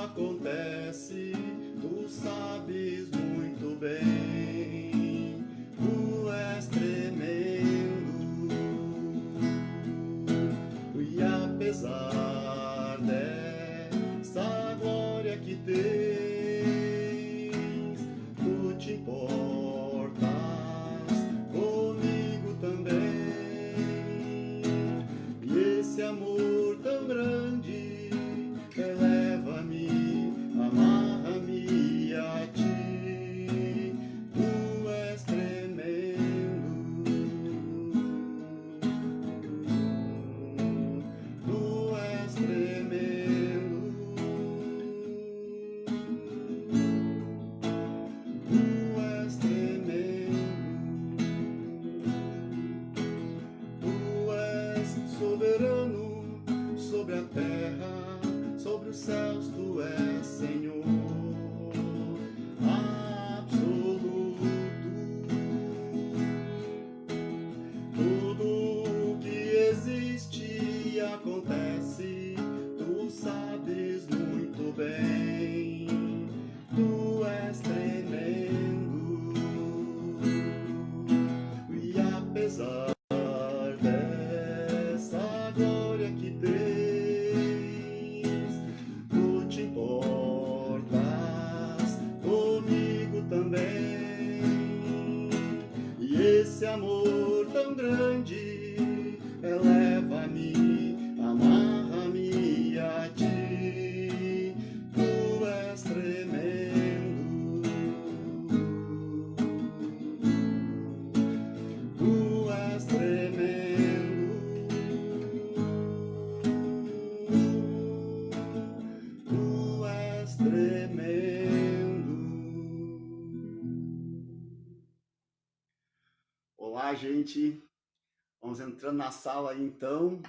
acontece, tu sabes muito bem. Tu és tremendo, e apesar dessa glória que tens, tu te importas comigo também. E esse amor tão grande eleva-me, amarra-me a ti. Tu és tremendo, tu és tremendo, tu és tremendo, tu és soberano sobre a terra, sobre os céus, tu és Senhor absoluto. Tudo que existe e acontece, tu sabes muito bem. Tu és tremendo, e apesar dessa glória que tens, tu te importas comigo também. E esse amor tão grande eleva-me, amarra-me a ti. Tu és tremendo, tu és tremendo, tu és tremendo. Olá, gente. Vamos entrando na sala aí, então.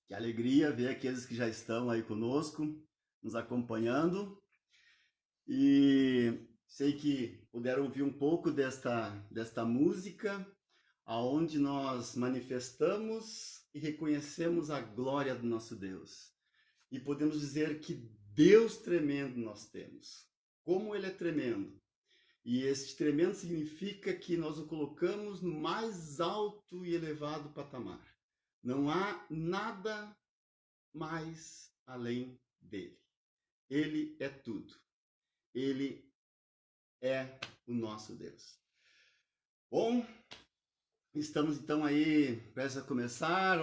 Que alegria ver aqueles que já estão aí conosco, nos acompanhando. E sei que puderam ouvir um pouco desta música, aonde nós manifestamos e reconhecemos a glória do nosso Deus. E podemos dizer que Deus tremendo nós temos. Como Ele é tremendo. E este tremendo significa que nós o colocamos no mais alto e elevado patamar. Não há nada mais além dele. Ele é tudo. Ele é o nosso Deus. Bom, estamos então aí prestes a começar.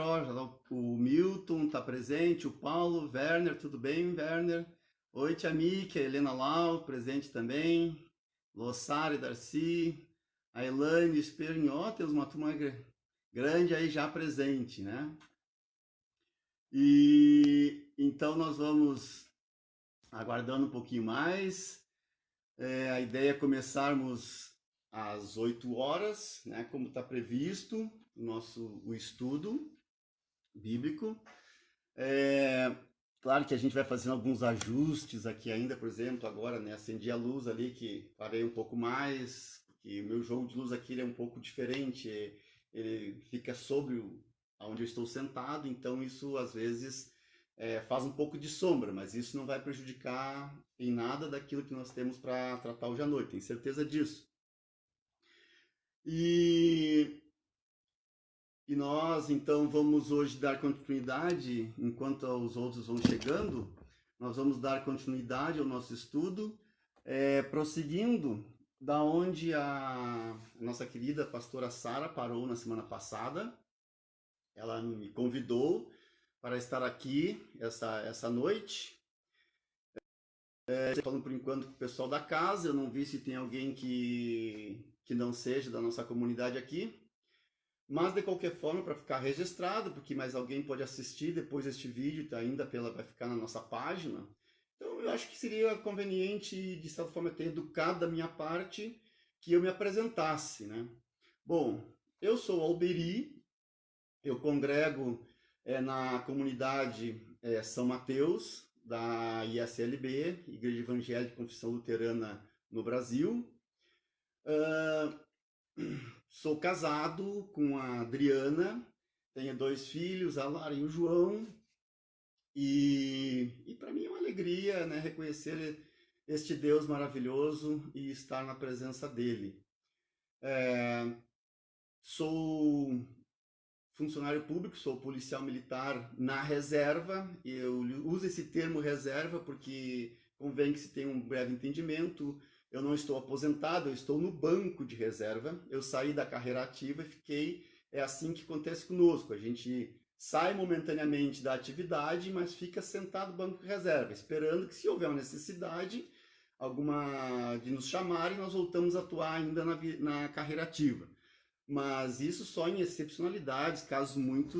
O Milton está presente, o Paulo, o Werner, tudo bem, Werner? Oi, tia Miki, a Helena Lau, presente também. Lossari, Darcy, a Elaine, Espernió, temos uma turma grande aí já presente, né? E então nós vamos aguardando um pouquinho mais. A ideia é começarmos às 8 horas, né, como está previsto o estudo bíblico. Claro que a gente vai fazendo alguns ajustes aqui ainda, por exemplo, agora, né, acendi a luz ali, que parei um pouco mais, porque o meu jogo de luz aqui ele é um pouco diferente, ele fica sobre onde eu estou sentado, então isso às vezes faz um pouco de sombra, mas isso não vai prejudicar em nada daquilo que nós temos para tratar hoje à noite, tenho certeza disso. E nós, então, vamos hoje dar continuidade, enquanto os outros vão chegando, nós vamos dar continuidade ao nosso estudo, prosseguindo da onde a nossa querida pastora Sara parou na semana passada. Ela me convidou para estar aqui essa noite. Falando por enquanto com o pessoal da casa, eu não vi se tem alguém que não seja da nossa comunidade aqui. Mas, de qualquer forma, para ficar registrado, porque mais alguém pode assistir depois este vídeo, ainda vai ficar na nossa página. Então, eu acho que seria conveniente, de certa forma, ter educado da minha parte, que eu me apresentasse, né? Bom, eu sou Alberi, eu congrego na comunidade São Mateus, da ISLB, Igreja Evangélica de Confissão Luterana no Brasil. Sou casado com a Adriana, tenho 2 filhos, a Lara e o João, e para mim é uma alegria alegria, né, reconhecer este Deus maravilhoso e estar na presença dele. Sou funcionário público, sou policial militar na reserva. Eu uso esse termo reserva porque convém que se tenha um breve entendimento. Eu não estou aposentado, eu estou no banco de reserva. Eu saí da carreira ativa e fiquei. É assim que acontece conosco. A gente sai momentaneamente da atividade, mas fica sentado no banco de reserva, esperando que, se houver uma necessidade alguma de nos chamarem, nós voltamos a atuar ainda na carreira ativa. Mas isso só em excepcionalidades, casos muito,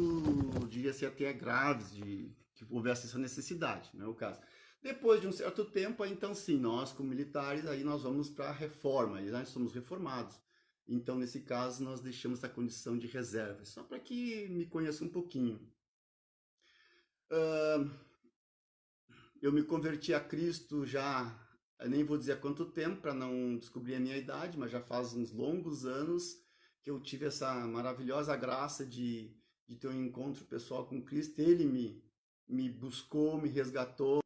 diria-se até graves, de que houvesse essa necessidade, não é o caso. Depois de um certo tempo, aí, então sim, nós como militares, aí nós vamos para a reforma, aí nós somos reformados. Então, nesse caso, nós deixamos essa condição de reserva, só para que me conheça um pouquinho. Eu me converti a Cristo já, eu nem vou dizer há quanto tempo, para não descobrir a minha idade, mas já faz uns longos anos que eu tive essa maravilhosa graça de ter um encontro pessoal com Cristo. Ele me buscou, me resgatou,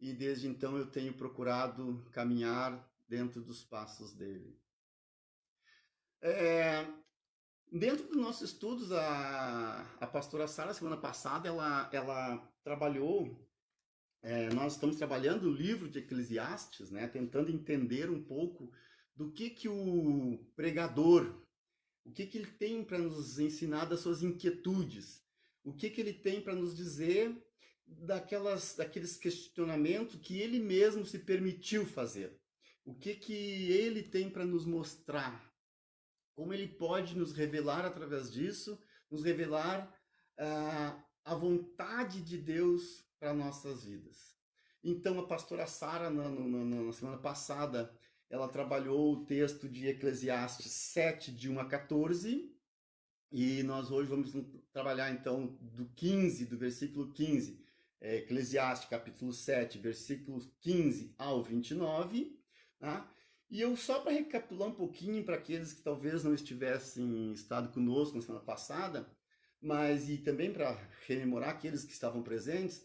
e desde então eu tenho procurado caminhar dentro dos passos dele. Dentro dos nossos estudos, a pastora Sara, semana passada, ela trabalhou, nós estamos trabalhando o livro de Eclesiastes, né, tentando entender um pouco do que o pregador, o que ele tem para nos ensinar das suas inquietudes, o que ele tem para nos dizer daqueles questionamentos que ele mesmo se permitiu fazer, o que ele tem para nos mostrar, como ele pode nos revelar através disso, nos revelar a vontade de Deus para nossas vidas. Então, a pastora Sara, na semana passada, ela trabalhou o texto de Eclesiastes 7, de 1 a 14, e nós hoje vamos trabalhar então do versículo 15, Eclesiastes capítulo 7, versículos 15 ao 29, tá? E eu, só para recapitular um pouquinho para aqueles que talvez não estivessem estado conosco na semana passada, mas e também para rememorar aqueles que estavam presentes,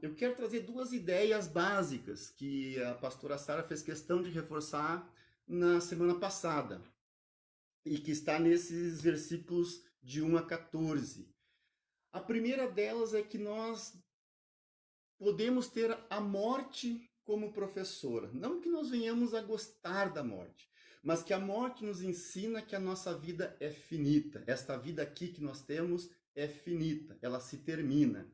eu quero trazer duas ideias básicas que a pastora Sara fez questão de reforçar na semana passada, e que está nesses versículos de 1 a 14. A primeira delas é que nós podemos ter a morte como professora. Não que nós venhamos a gostar da morte, mas que a morte nos ensina que a nossa vida é finita. Esta vida aqui que nós temos é finita, ela se termina.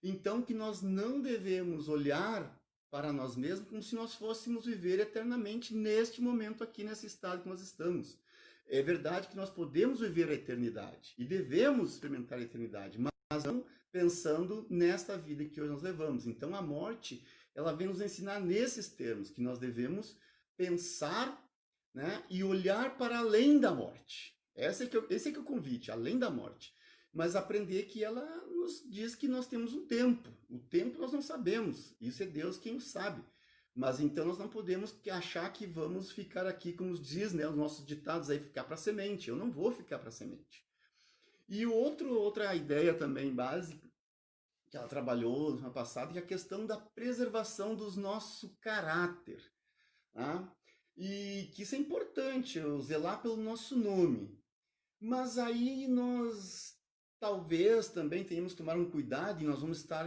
Então, que nós não devemos olhar para nós mesmos como se nós fôssemos viver eternamente neste momento aqui, nesse estado que nós estamos. É verdade que nós podemos viver a eternidade e devemos experimentar a eternidade, mas não pensando nesta vida que hoje nós levamos. Então, a morte, ela vem nos ensinar nesses termos, que nós devemos pensar, né, e olhar para além da morte. Esse é que é o convite, além da morte. Mas aprender que ela nos diz que nós temos um tempo. O tempo nós não sabemos, isso é Deus quem o sabe. Mas então nós não podemos achar que vamos ficar aqui, como diz, né, os nossos ditados aí, ficar para semente. Eu não vou ficar para semente. E outra ideia também básica, que ela trabalhou no ano passado, é a questão da preservação do nosso caráter. Tá? E que isso é importante, zelar pelo nosso nome. Mas aí nós talvez também tenhamos que tomar um cuidado, e nós vamos estar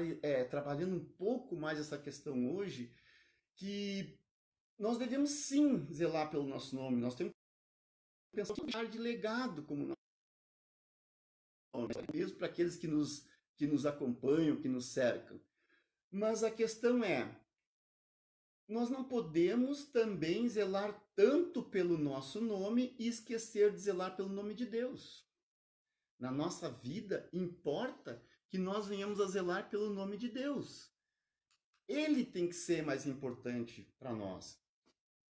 trabalhando um pouco mais essa questão hoje, que nós devemos sim zelar pelo nosso nome, nós temos que pensar de legado como nome, mesmo para aqueles que nos acompanham, que nos cercam. Mas a questão é, nós não podemos também zelar tanto pelo nosso nome e esquecer de zelar pelo nome de Deus. Na nossa vida, importa que nós venhamos a zelar pelo nome de Deus. Ele tem que ser mais importante para nós.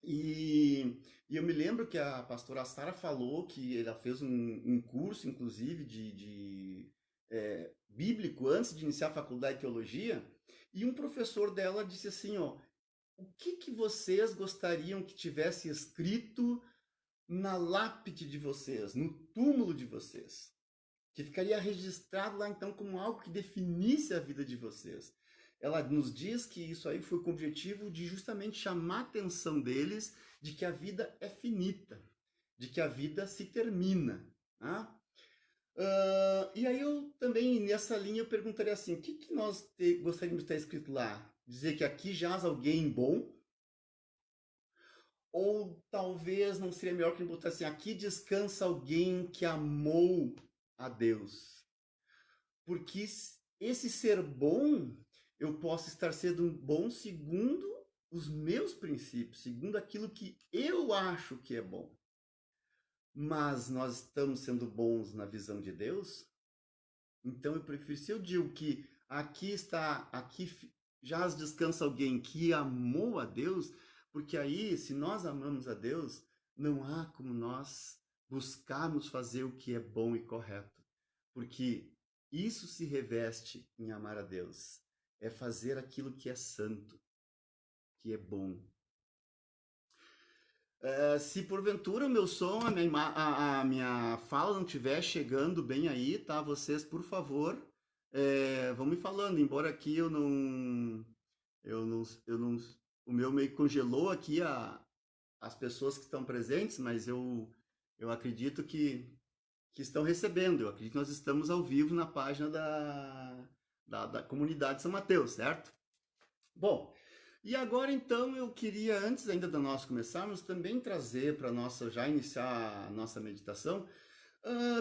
E eu me lembro que a pastora Sara falou que ela fez um curso, inclusive, de bíblico, antes de iniciar a faculdade de teologia, e um professor dela disse assim, ó, o que vocês gostariam que tivesse escrito na lápide de vocês, no túmulo de vocês? Que ficaria registrado lá, então, como algo que definisse a vida de vocês. ela nos diz que isso aí foi com o objetivo de justamente chamar a atenção deles de que a vida é finita, de que a vida se termina. Tá? E aí eu também, nessa linha, eu perguntaria assim, o que, que nós gostaríamos de ter escrito lá? Dizer que aqui jaz alguém bom? Ou talvez não seria melhor que ele botasse assim, aqui descansa alguém que amou a Deus? Porque esse ser bom, eu posso estar sendo bom segundo os meus princípios, segundo aquilo que eu acho que é bom. Mas nós estamos sendo bons na visão de Deus? Então eu prefiro, se eu digo que aqui já descansa alguém que amou a Deus, porque aí, se nós amamos a Deus, não há como nós buscarmos fazer o que é bom e correto, porque isso se reveste em amar a Deus, é fazer aquilo que é santo, que é bom. Se porventura o meu som, a minha fala não estiver chegando bem aí, tá? Vocês, por favor, vão me falando, embora aqui o meu meio congelou aqui as pessoas que estão presentes, mas eu acredito que estão recebendo, eu acredito que nós estamos ao vivo na página da comunidade São Mateus, certo? Bom, e agora então eu queria, antes ainda de nós começarmos, também trazer para já iniciar a nossa meditação,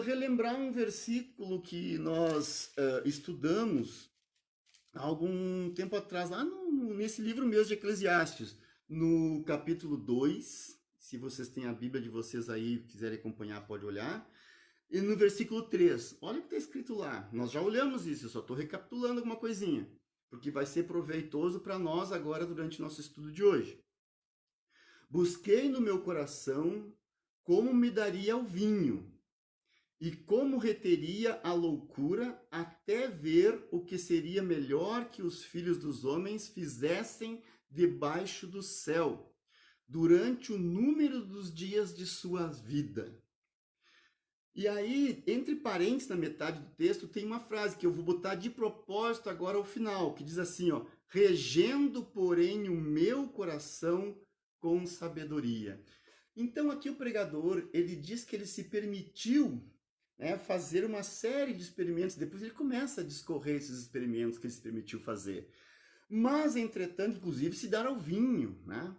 relembrar um versículo que nós estudamos há algum tempo atrás, lá nesse livro mesmo de Eclesiastes, no capítulo 2, se vocês têm a Bíblia de vocês aí, quiserem acompanhar, pode olhar, e no versículo 3, olha o que está escrito lá, nós já olhamos isso, eu só estou recapitulando alguma coisinha, porque vai ser proveitoso para nós agora durante o nosso estudo de hoje. Busquei no meu coração como me daria o vinho, e como reteria a loucura até ver o que seria melhor que os filhos dos homens fizessem debaixo do céu, durante o número dos dias de sua vida. E aí, entre parênteses, na metade do texto, tem uma frase que eu vou botar de propósito agora ao final, que diz assim, ó, regendo, porém, o meu coração com sabedoria. Então, aqui o pregador, ele diz que ele se permitiu fazer uma série de experimentos, depois ele começa a discorrer esses experimentos que ele se permitiu fazer. Mas, entretanto, inclusive, se dar ao vinho, né?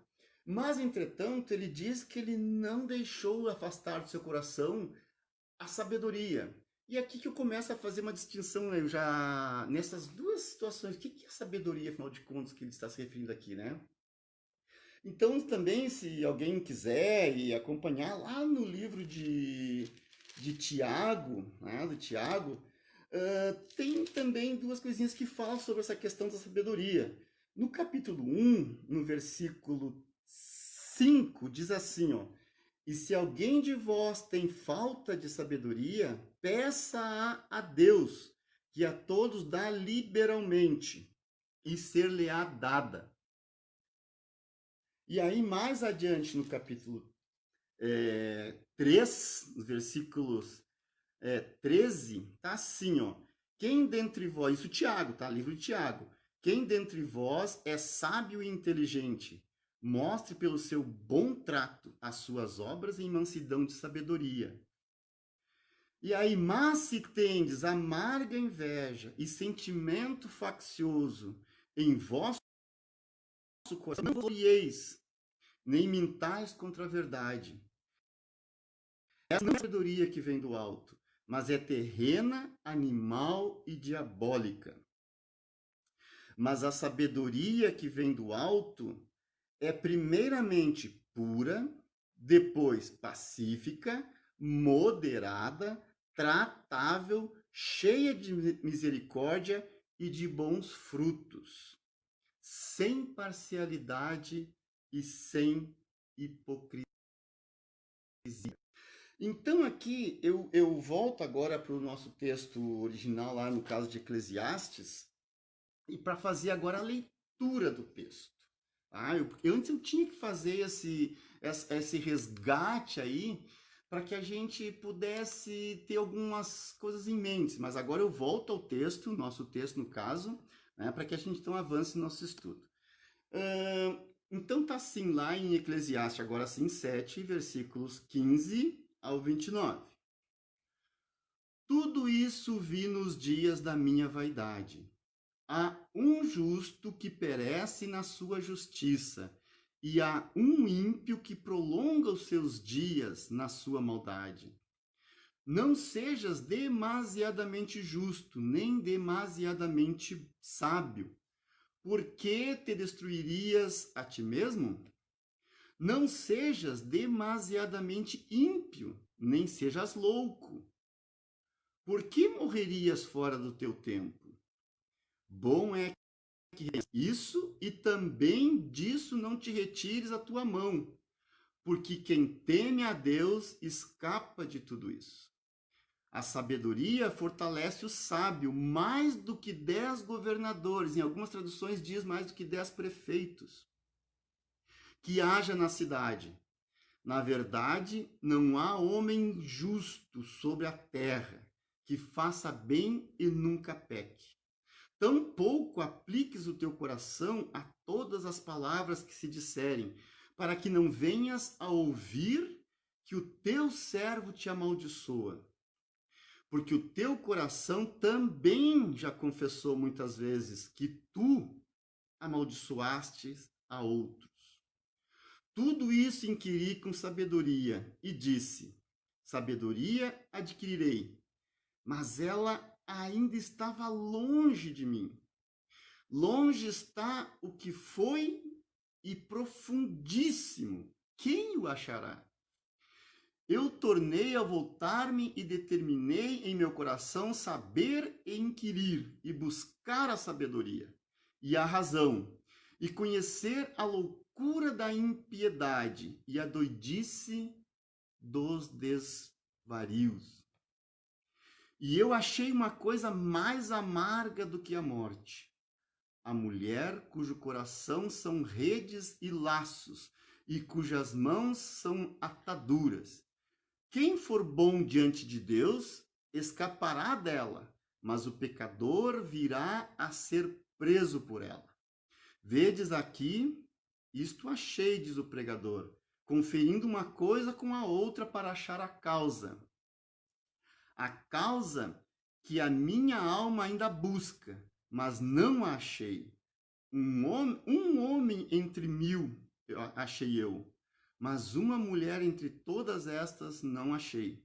Mas, entretanto, ele diz que ele não deixou afastar do seu coração a sabedoria. E aqui que eu começo a fazer uma distinção, eu já nessas duas situações, o que é sabedoria, afinal de contas, que ele está se referindo aqui, né? Então, também, se alguém quiser e acompanhar lá no livro de Tiago, né, do Tiago, tem também duas coisinhas que falam sobre essa questão da sabedoria. No capítulo 1, no versículo 5, diz assim, ó, e se alguém de vós tem falta de sabedoria, peça a Deus, que a todos dá liberalmente, e ser-lhe-á dada. E aí, mais adiante, no capítulo 3, versículos 13, tá assim, ó. Quem dentre vós, isso Tiago, tá? Livro de Tiago. Quem dentre vós é sábio e inteligente, mostre pelo seu bom trato as suas obras em mansidão de sabedoria. E aí, mas se tendes amarga inveja e sentimento faccioso em vosso coração, não glorieis, nem mintais contra a verdade. Essa não é a sabedoria que vem do alto, mas é terrena, animal e diabólica. Mas a sabedoria que vem do alto é primeiramente pura, depois pacífica, moderada, tratável, cheia de misericórdia e de bons frutos, sem parcialidade e sem hipocrisia. Então aqui eu volto agora para o nosso texto original, lá no caso de Eclesiastes, e para fazer agora a leitura do texto. Antes eu tinha que fazer esse resgate aí para que a gente pudesse ter algumas coisas em mente, mas agora eu volto ao texto, nosso texto no caso, né? Para que a gente então avance no nosso estudo. Então tá assim lá em Eclesiastes, agora sim, 7, versículos 15 ao 29. Tudo isso vi nos dias da minha vaidade. Há um justo que perece na sua justiça, e há um ímpio que prolonga os seus dias na sua maldade. Não sejas demasiadamente justo, nem demasiadamente sábio. Por que te destruirias a ti mesmo? Não sejas demasiadamente ímpio, nem sejas louco. Por que morrerias fora do teu tempo? Bom é que isso, e também disso não te retires a tua mão, porque quem teme a Deus escapa de tudo isso. A sabedoria fortalece o sábio mais do que 10 governadores, em algumas traduções diz mais do que 10 prefeitos, que haja na cidade. Na verdade, não há homem justo sobre a terra, que faça bem e nunca peque. Tampouco apliques o teu coração a todas as palavras que se disserem, para que não venhas a ouvir que o teu servo te amaldiçoa. Porque o teu coração também já confessou muitas vezes que tu amaldiçoaste a outros. Tudo isso inquiri com sabedoria e disse: sabedoria adquirirei, mas ela ainda estava longe de mim. Longe está o que foi e profundíssimo. Quem o achará? Eu tornei a voltar-me e determinei em meu coração saber e inquirir e buscar a sabedoria e a razão e conhecer a loucura da impiedade e a doidice dos desvarios. E eu achei uma coisa mais amarga do que a morte. A mulher cujo coração são redes e laços, e cujas mãos são ataduras. Quem for bom diante de Deus, escapará dela, mas o pecador virá a ser preso por ela. Vedes aqui, isto achei, diz o pregador, conferindo uma coisa com a outra para achar a causa. A causa que a minha alma ainda busca, mas não a achei. Um homem entre 1000 achei eu, mas uma mulher entre todas estas não achei.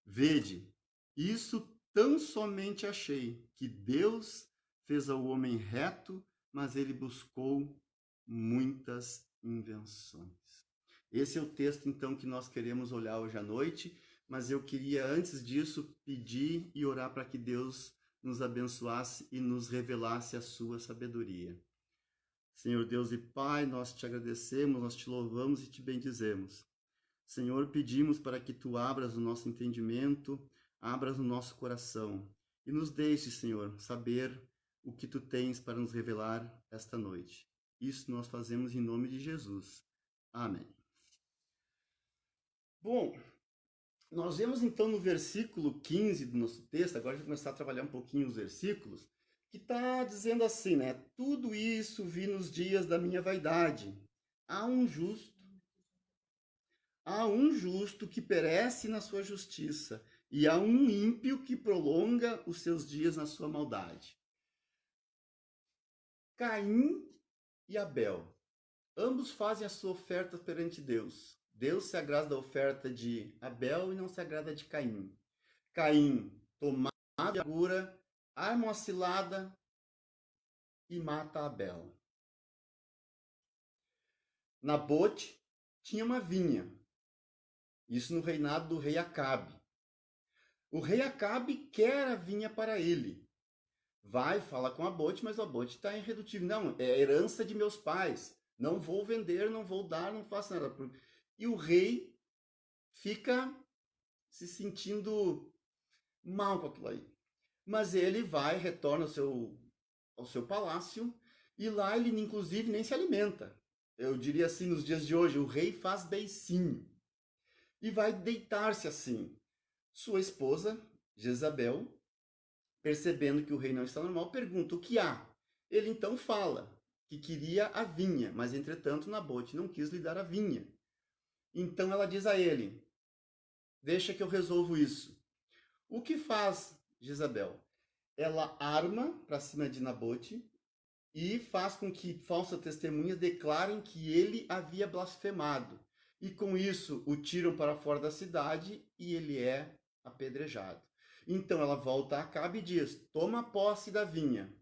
Vede, isso tão somente achei, que Deus fez ao homem reto, mas ele buscou muitas invenções. Esse é o texto, então, que nós queremos olhar hoje à noite, mas eu queria, antes disso, pedir e orar para que Deus nos abençoasse e nos revelasse a sua sabedoria. Senhor Deus e Pai, nós te agradecemos, nós te louvamos e te bendizemos. Senhor, pedimos para que tu abras o nosso entendimento, abras o nosso coração e nos deixe, Senhor, saber o que tu tens para nos revelar esta noite. Isso nós fazemos em nome de Jesus. Amém. Bom, nós vemos então no versículo 15 do nosso texto, agora a gente vai começar a trabalhar um pouquinho os versículos, que está dizendo assim, né? Tudo isso vi nos dias da minha vaidade. Há um justo que perece na sua justiça, e há um ímpio que prolonga os seus dias na sua maldade. Caim e Abel, ambos fazem a sua oferta perante Deus. Deus se agrada da oferta de Abel e não se agrada de Caim. Caim, tomado de amargura, arma uma cilada e mata Abel. Nabote tinha uma vinha. Isso no reinado do rei Acabe. O rei Acabe quer a vinha para ele. Vai, fala com Nabote, mas Nabote está irredutível. Não, é a herança de meus pais. Não vou vender, não vou dar, não faço nada. E o rei fica se sentindo mal com aquilo aí. Mas ele vai, retorna ao seu palácio, e lá ele inclusive nem se alimenta. Eu diria assim, nos dias de hoje, o rei faz beicinho. E vai deitar-se assim. Sua esposa, Jezabel, percebendo que o rei não está normal, pergunta: o que há? Ele então fala que queria a vinha, mas entretanto Nabote não quis lhe dar a vinha. Então ela diz a ele: deixa que eu resolvo isso. O que faz Jezabel? Ela arma para cima de Nabote e faz com que falsas testemunhas declarem que ele havia blasfemado. E com isso o tiram para fora da cidade e ele é apedrejado. Então ela volta a Acabe e diz: toma posse da vinha.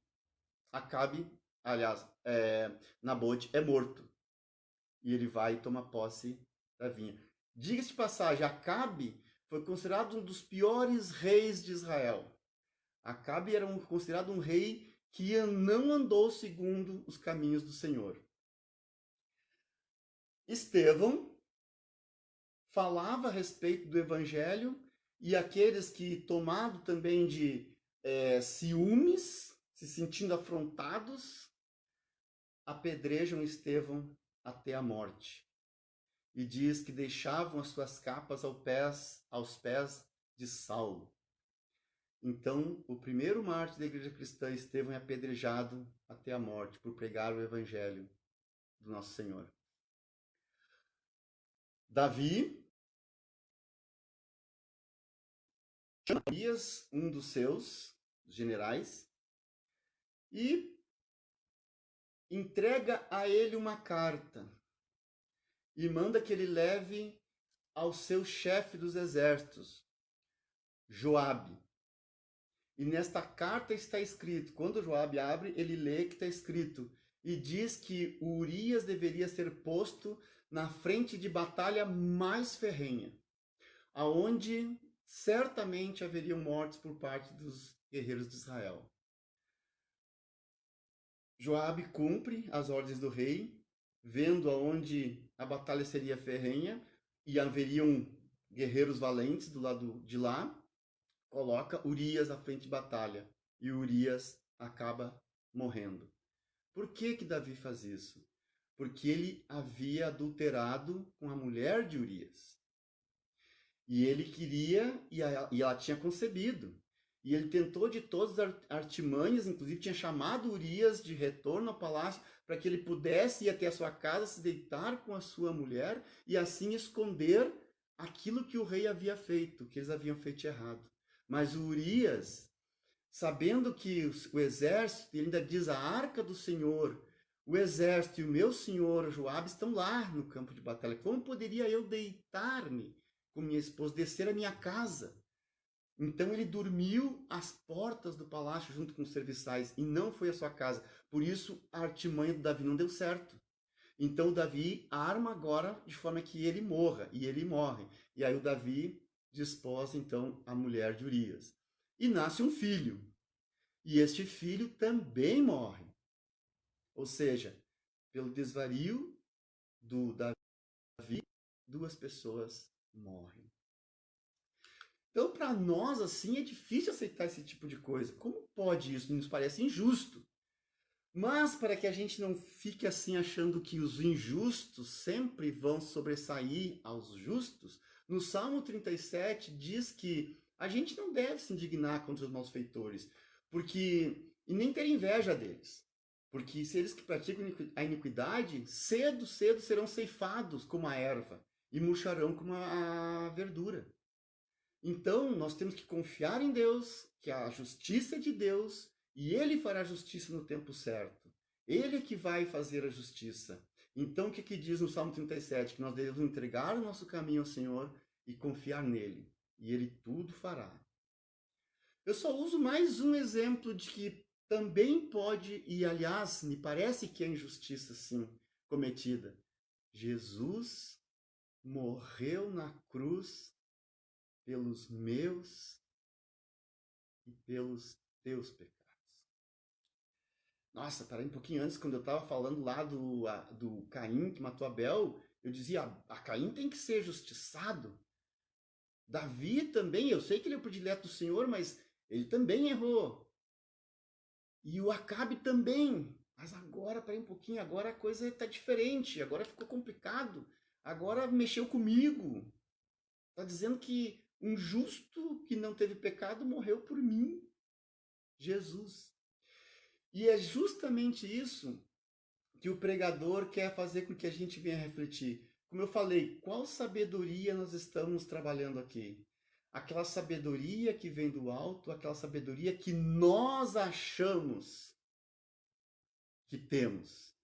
Acabe, aliás, Nabote é morto. E ele vai e toma posse da vinha. Diga-se de passagem, Acabe foi considerado um dos piores reis de Israel. Acabe era considerado um rei que não andou segundo os caminhos do Senhor. Estevão falava a respeito do evangelho e aqueles que, tomado também de ciúmes, se sentindo afrontados, apedrejam Estevão até a morte. E diz que deixavam as suas capas aos pés de Saulo. Então, o primeiro mártir da igreja cristã, Estevão, é apedrejado até a morte por pregar o evangelho do nosso Senhor. Davi chama Urias, um dos seus generais, e entrega a ele uma carta e manda que ele leve ao seu chefe dos exércitos, Joabe. E nesta carta está escrito, quando Joabe abre, ele lê que está escrito, e diz que Urias deveria ser posto na frente de batalha mais ferrenha, aonde certamente haveriam mortes por parte dos guerreiros de Israel. Joabe cumpre as ordens do rei, vendo aonde a batalha seria ferrenha e haveriam guerreiros valentes do lado de lá, coloca Urias à frente de batalha e Urias acaba morrendo. Por que Davi faz isso? Porque ele havia adulterado com a mulher de Urias. E ele queria, e ela tinha concebido. E ele tentou de todas as artimanhas, inclusive tinha chamado Urias de retorno ao palácio para que ele pudesse ir até a sua casa, se deitar com a sua mulher e assim esconder aquilo que o rei havia feito, que eles haviam feito errado. Mas o Urias, sabendo que o exército, ele ainda diz a arca do Senhor, o exército e o meu senhor Joabe estão lá no campo de batalha. Como poderia eu deitar-me com minha esposa, descer à minha casa? Então ele dormiu às portas do palácio junto com os serviçais e não foi à sua casa. Por isso a artimanha do Davi não deu certo. Então o Davi arma agora de forma que ele morra, e ele morre. E aí o Davi desposa então a mulher de Urias. E nasce um filho. E este filho também morre. Ou seja, pelo desvario do Davi, duas pessoas morrem. Então, para nós, assim, é difícil aceitar esse tipo de coisa. Como pode isso? Nos parece injusto. Mas, para que a gente não fique assim achando que os injustos sempre vão sobressair aos justos, no Salmo 37 diz que a gente não deve se indignar contra os malfeitores, e nem ter inveja deles. Porque se eles que praticam a iniquidade, cedo serão ceifados como a erva e murcharão como a verdura. Então, nós temos que confiar em Deus, que a justiça é de Deus, e Ele fará justiça no tempo certo. Ele é que vai fazer a justiça. Então, o que diz no Salmo 37? Que nós devemos entregar o nosso caminho ao Senhor e confiar nele. E Ele tudo fará. Eu só uso mais um exemplo de que também pode, e aliás, me parece que é injustiça sim cometida. Jesus morreu na cruz pelos meus e pelos teus pecados. Nossa, parei um pouquinho antes, quando eu estava falando lá do Caim que matou Abel, eu dizia, a Caim tem que ser justiçado. Davi também, eu sei que ele é o predileto do Senhor, mas ele também errou. E o Acabe também. Mas agora, parei um pouquinho, agora a coisa está diferente, agora ficou complicado, agora mexeu comigo. Está dizendo que um justo que não teve pecado morreu por mim. Jesus. E é justamente isso que o pregador quer fazer com que a gente venha refletir. Como eu falei, qual sabedoria nós estamos trabalhando aqui? Aquela sabedoria que vem do alto, aquela sabedoria que nós achamos que temos.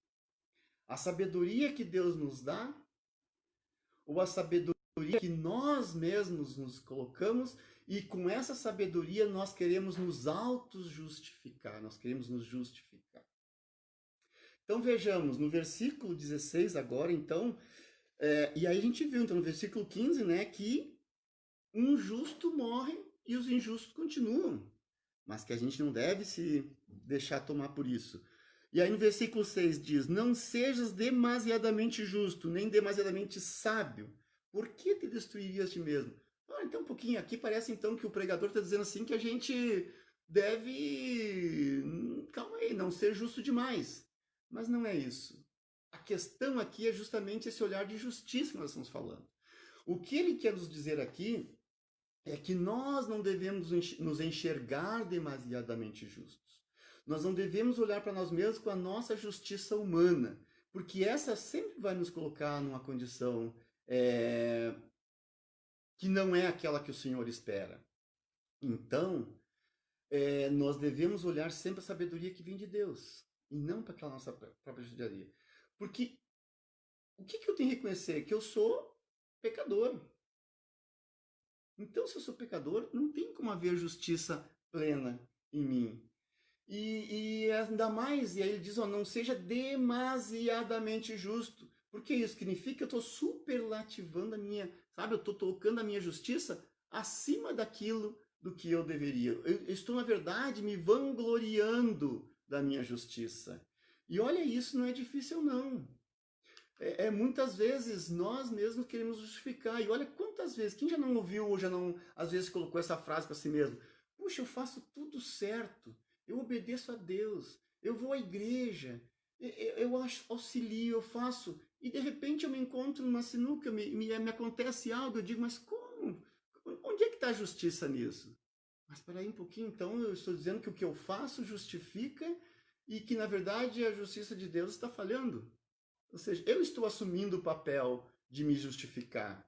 A sabedoria que Deus nos dá, ou a sabedoria que nós mesmos nos colocamos, e com essa sabedoria nós queremos nos auto-justificar, nós queremos nos justificar. Então vejamos, no versículo 16 agora, então, e aí a gente viu, então, no versículo 15, né, que um justo morre e os injustos continuam, mas que a gente não deve se deixar tomar por isso. E aí no versículo 6 diz, não sejas demasiadamente justo, nem demasiadamente sábio, por que te destruirias a ti mesmo? Então um pouquinho aqui parece então que o pregador está dizendo assim que a gente deve, calma aí, não ser justo demais. Mas não é isso. A questão aqui é justamente esse olhar de justiça que nós estamos falando. O que ele quer nos dizer aqui é que nós não devemos nos enxergar demasiadamente justos. Nós não devemos olhar para nós mesmos com a nossa justiça humana, porque essa sempre vai nos colocar numa condição que não é aquela que o Senhor espera. Então, nós devemos olhar sempre a sabedoria que vem de Deus, e não para aquela nossa própria judiaria. Porque o que eu tenho que reconhecer? Que eu sou pecador. Então, se eu sou pecador, não tem como haver justiça plena em mim. E ainda mais, e aí ele diz, não seja demasiadamente justo. Porque isso significa que eu estou superlativando a minha, sabe? Eu estou colocando a minha justiça acima daquilo do que eu deveria. Eu estou, na verdade, me vangloriando da minha justiça. E olha, isso não é difícil, não. Muitas vezes nós mesmos queremos justificar. E olha quantas vezes, quem já não ouviu ou já não, às vezes, colocou essa frase para si mesmo? Puxa, eu faço tudo certo, eu obedeço a Deus, eu vou à igreja, eu auxilio, eu faço, e de repente eu me encontro numa sinuca, me acontece algo, eu digo, mas como? Onde é que está a justiça nisso? Mas espera aí um pouquinho, então eu estou dizendo que o que eu faço justifica e que, na verdade, a justiça de Deus está falhando. Ou seja, eu estou assumindo o papel de me justificar.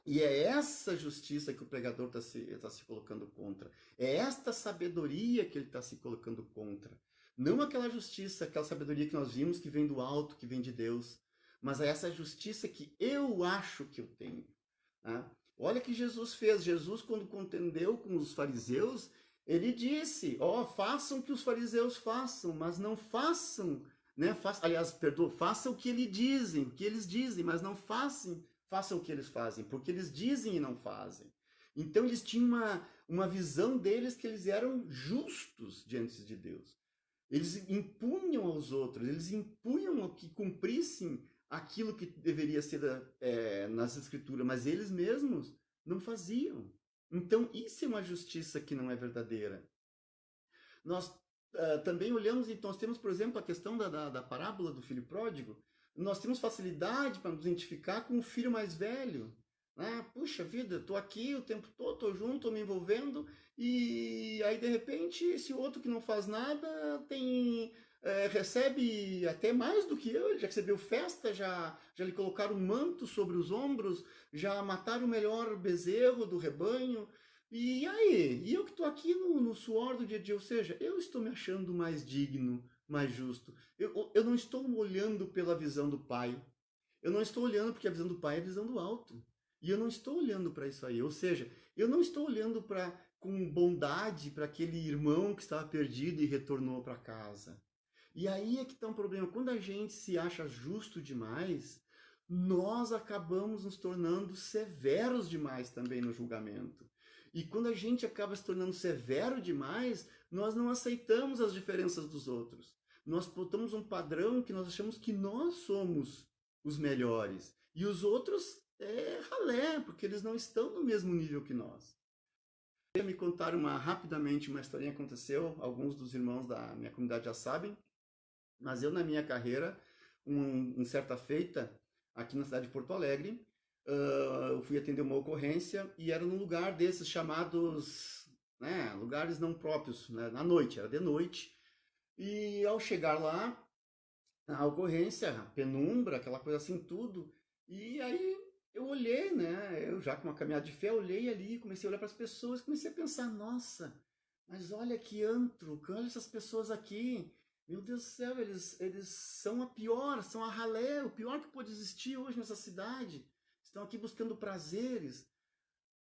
E é essa justiça que o pregador está se colocando contra. É esta sabedoria que ele está se colocando contra. Não aquela justiça, aquela sabedoria que nós vimos que vem do alto, que vem de Deus. Mas é essa justiça que eu acho que eu tenho. Tá? Olha o que Jesus fez. Jesus, quando contendeu com os fariseus, ele disse, façam o que os fariseus façam, mas não façam, né? Façam o que eles dizem, mas não façam o que eles fazem, porque eles dizem e não fazem. Então eles tinham uma visão deles que eles eram justos diante de Deus. Eles impunham aos outros, eles impunham que cumprissem aquilo que deveria ser nas escrituras, mas eles mesmos não faziam. Então isso é uma justiça que não é verdadeira. Nós também olhamos, e nós temos, por exemplo, a questão da parábola do filho pródigo. Nós temos facilidade para nos identificar com o filho mais velho. Né? Puxa vida, estou aqui o tempo todo, estou junto, estou me envolvendo, e aí de repente esse outro que não faz nada recebe até mais do que eu, ele já recebeu festa, já lhe colocaram um manto sobre os ombros, já mataram o melhor bezerro do rebanho. E aí? E eu que estou aqui no suor do dia a dia, ou seja, eu estou me achando mais digno, mais justo. Eu não estou olhando pela visão do Pai. Eu não estou olhando porque a visão do Pai é a visão do alto. E eu não estou olhando para isso aí. Ou seja, eu não estou olhando com bondade para aquele irmão que estava perdido e retornou para casa. E aí é que está um problema. Quando a gente se acha justo demais, nós acabamos nos tornando severos demais também no julgamento. E quando a gente acaba se tornando severo demais, nós não aceitamos as diferenças dos outros. Nós botamos um padrão que nós achamos que nós somos os melhores. E os outros ralé, porque eles não estão no mesmo nível que nós. Me contaram rapidamente uma historinha que aconteceu, alguns dos irmãos da minha comunidade já sabem, mas eu na minha carreira, em certa feita, aqui na cidade de Porto Alegre, eu fui atender uma ocorrência e era num lugar desses chamados, né, lugares não próprios, né, na noite, era de noite. E ao chegar lá, a ocorrência, a penumbra, aquela coisa assim, tudo. E aí eu olhei, né? Eu já com uma caminhada de fé, olhei ali, comecei a olhar para as pessoas, comecei a pensar, nossa, mas olha que antro, olha essas pessoas aqui. Meu Deus do céu, eles são a pior, são a ralé, o pior que pode existir hoje nessa cidade. Estão aqui buscando prazeres,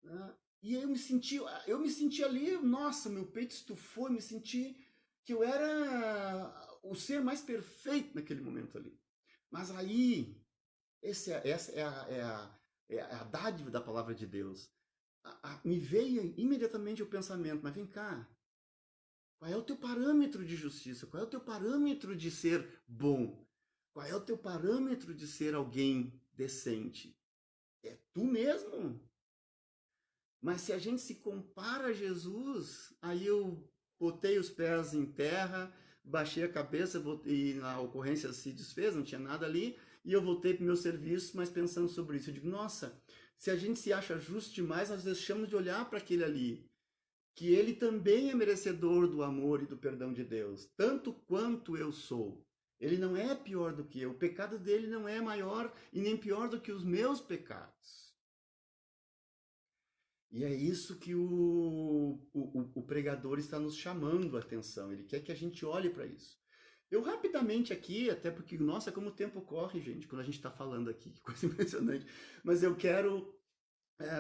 né? E aí eu me senti ali, nossa, meu peito estufou, eu me senti que eu era o ser mais perfeito naquele momento ali. Mas aí, essa é a dádiva da palavra de Deus. Me veio imediatamente o pensamento, mas vem cá, qual é o teu parâmetro de justiça? Qual é o teu parâmetro de ser bom? Qual é o teu parâmetro de ser alguém decente? É tu mesmo? Mas se a gente se compara a Jesus, aí eu botei os pés em terra, baixei a cabeça e a ocorrência se desfez, não tinha nada ali, e eu voltei para o meu serviço, mas pensando sobre isso. Eu digo, nossa, se a gente se acha justo demais, nós deixamos de olhar para aquele ali, que ele também é merecedor do amor e do perdão de Deus, tanto quanto eu sou. Ele não é pior do que eu, o pecado dele não é maior e nem pior do que os meus pecados. E é isso que o pregador está nos chamando a atenção. Ele quer que a gente olhe para isso. Eu rapidamente aqui, até porque, nossa, como o tempo corre, gente, quando a gente está falando aqui, que coisa impressionante. Mas eu quero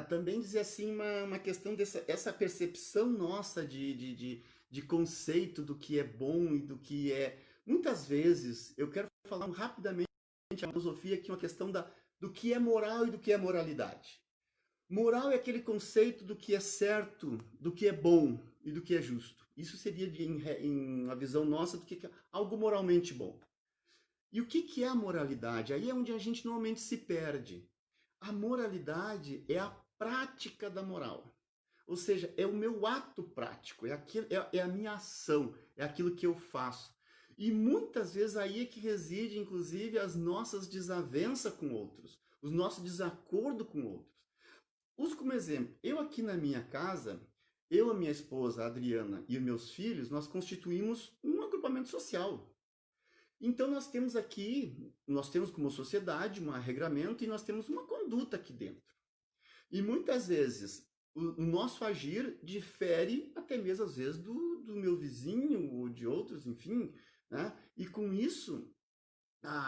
também dizer assim uma questão dessa essa percepção nossa de conceito do que é bom e do que é. Muitas vezes, eu quero falar rapidamente a filosofia aqui, uma questão do que é moral e do que é moralidade. Moral é aquele conceito do que é certo, do que é bom e do que é justo. Isso seria em uma visão nossa do que é algo moralmente bom. E o que é a moralidade? Aí é onde a gente normalmente se perde. A moralidade é a prática da moral. Ou seja, é o meu ato prático, é a minha ação, é aquilo que eu faço. E muitas vezes aí é que reside, inclusive, as nossas desavenças com outros, os nossos desacordos com outros. Uso como exemplo, eu aqui na minha casa, eu, a minha esposa, a Adriana e os meus filhos, nós constituímos um agrupamento social. Então nós temos como sociedade um regramento e nós temos uma conduta aqui dentro. E muitas vezes o nosso agir difere até mesmo às vezes do meu vizinho ou de outros, enfim, né? E com isso,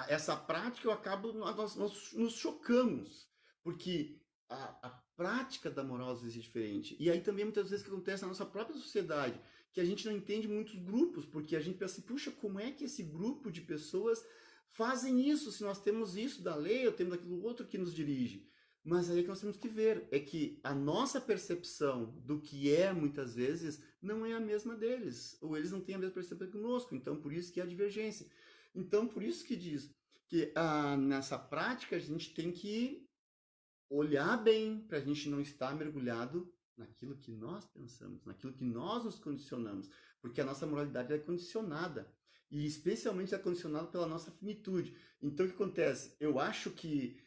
essa prática eu acabo, nós nos chocamos, porque a prática da moral às vezes é diferente. E aí também muitas vezes que acontece na nossa própria sociedade, que a gente não entende muitos grupos, porque a gente pensa assim, puxa, como é que esse grupo de pessoas fazem isso, se nós temos isso da lei, ou temos aquilo outro que nos dirige. Mas aí é que nós temos que ver, é que a nossa percepção do que é, muitas vezes, não é a mesma deles, ou eles não têm a mesma percepção conosco, então por isso que há divergência. Então, por isso que diz que nessa prática a gente tem que olhar bem para a gente não estar mergulhado naquilo que nós pensamos, naquilo que nós nos condicionamos, porque a nossa moralidade é condicionada, e especialmente é condicionada pela nossa finitude. Então, o que acontece? Eu acho que,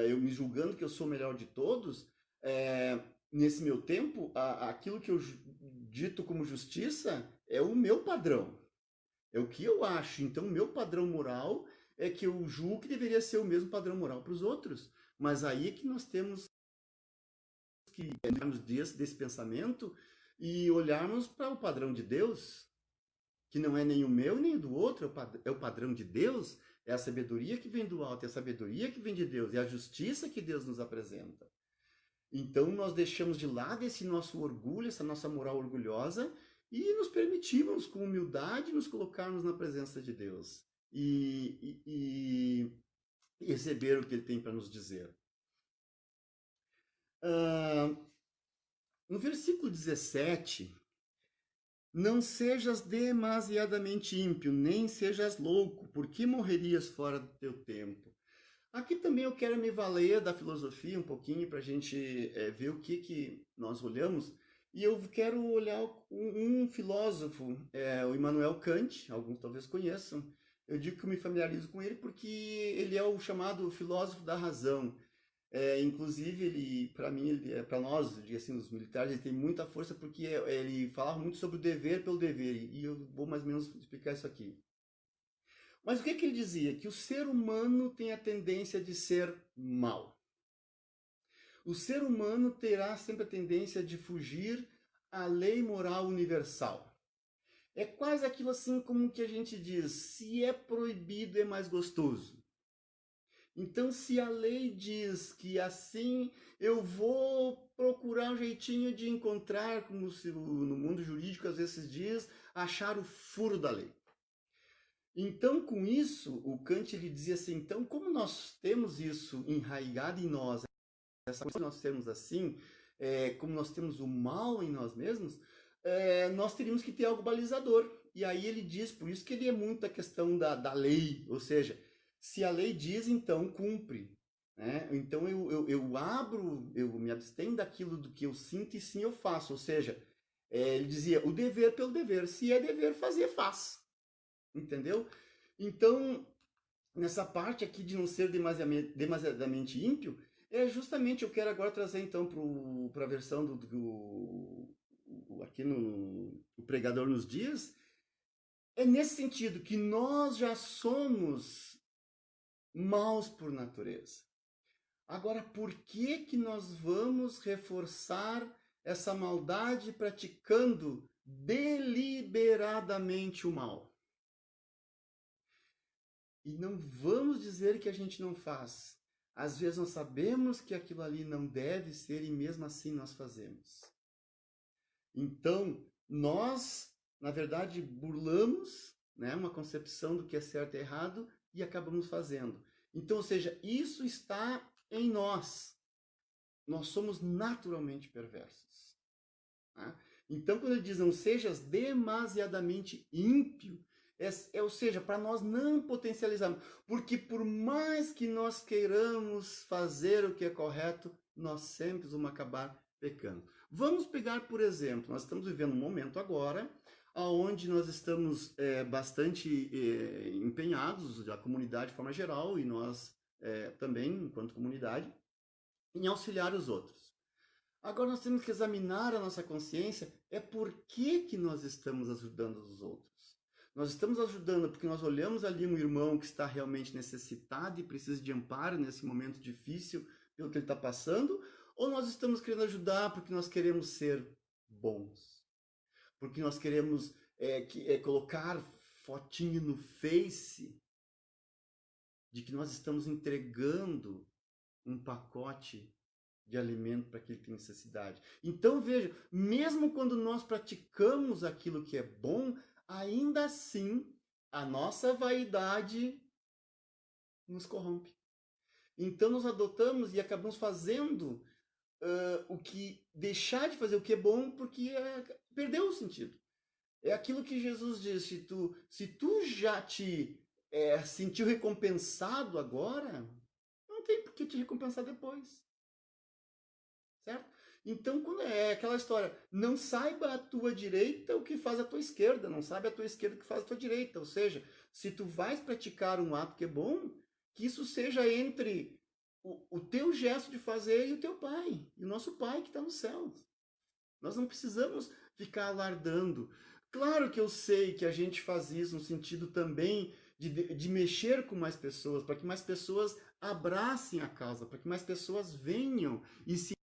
eu me julgando que eu sou o melhor de todos, nesse meu tempo, aquilo que eu dito como justiça é o meu padrão. É o que eu acho. Então, o meu padrão moral é que eu julgo que deveria ser o mesmo padrão moral para os outros. Mas aí é que nós temos que olharmos desse pensamento e olharmos para o padrão de Deus, que não é nem o meu nem o do outro, é o padrão de Deus, é a sabedoria que vem do alto, é a sabedoria que vem de Deus, é a justiça que Deus nos apresenta. Então nós deixamos de lado esse nosso orgulho, essa nossa moral orgulhosa e nos permitimos, com humildade, nos colocarmos na presença de Deus e receber o que Ele tem para nos dizer. No versículo 17, não sejas demasiadamente ímpio, nem sejas louco, porque morrerias fora do teu tempo. Aqui também eu quero me valer da filosofia um pouquinho para a gente ver o que nós olhamos. E eu quero olhar um filósofo, o Immanuel Kant, alguns talvez conheçam. Eu digo que eu me familiarizo com ele porque ele é o chamado filósofo da razão. Inclusive, ele, para mim, para nós, assim, os militares, ele tem muita força porque ele falava muito sobre o dever pelo dever, e eu vou mais ou menos explicar isso aqui. Mas o que que ele dizia? Que o ser humano tem a tendência de ser mau. O ser humano terá sempre a tendência de fugir à lei moral universal. É quase aquilo assim como que a gente diz, se é proibido é mais gostoso. Então, se a lei diz que assim eu vou procurar um jeitinho de encontrar, como se no mundo jurídico às vezes diz, achar o furo da lei. Então, com isso, o Kant ele dizia assim, então, como nós temos isso enraizado em nós, essa coisa que nós temos assim, como nós temos o mal em nós mesmos, nós teríamos que ter algo balizador. E aí ele diz, por isso que ele é muito a questão da lei, ou seja, se a lei diz, então cumpre. Né? Então eu abro, eu me abstenho daquilo do que eu sinto e sim eu faço. Ou seja, ele dizia, o dever pelo dever. Se é dever fazer, faz. Entendeu? Então, nessa parte aqui de não ser demasiadamente ímpio, justamente eu quero agora trazer então para a versão aqui no o pregador nos diz, é nesse sentido que nós já somos maus por natureza. Agora, por que que nós vamos reforçar essa maldade praticando deliberadamente o mal? E não vamos dizer que a gente não faz. Às vezes nós sabemos que aquilo ali não deve ser e mesmo assim nós fazemos. Então, nós, na verdade, burlamos, né, uma concepção do que é certo e errado e acabamos fazendo. Então, ou seja, isso está em nós. Nós somos naturalmente perversos. Né? Então, quando ele diz não sejas demasiadamente ímpio, ou seja, para nós não potencializarmos, porque por mais que nós queiramos fazer o que é correto, nós sempre vamos acabar pecando. Vamos pegar, por exemplo, nós estamos vivendo um momento agora, onde nós estamos bastante empenhados, a comunidade de forma geral, e nós também, enquanto comunidade, em auxiliar os outros. Agora nós temos que examinar a nossa consciência, por que nós estamos ajudando os outros. Nós estamos ajudando porque nós olhamos ali um irmão que está realmente necessitado e precisa de amparo nesse momento difícil pelo que ele está passando, ou nós estamos querendo ajudar porque nós queremos ser bons, porque nós queremos colocar fotinho no Face de que nós estamos entregando um pacote de alimento para quem tem necessidade. Então, veja, mesmo quando nós praticamos aquilo que é bom, ainda assim, a nossa vaidade nos corrompe. Então, nós adotamos e acabamos fazendo deixar de fazer o que é bom porque perdeu o sentido. É aquilo que Jesus disse, se tu já te sentiu recompensado agora, não tem por que te recompensar depois. Certo? Então, quando é aquela história, não saiba a tua direita o que faz a tua esquerda, não sabe a tua esquerda o que faz a tua direita. Ou seja, se tu vais praticar um ato que é bom, que isso seja entre o teu gesto de fazer e o teu pai, e o nosso pai que está no céu. Nós não precisamos ficar alardando. Claro que eu sei que a gente faz isso no sentido também de mexer com mais pessoas, para que mais pessoas abracem a causa, para que mais pessoas venham e se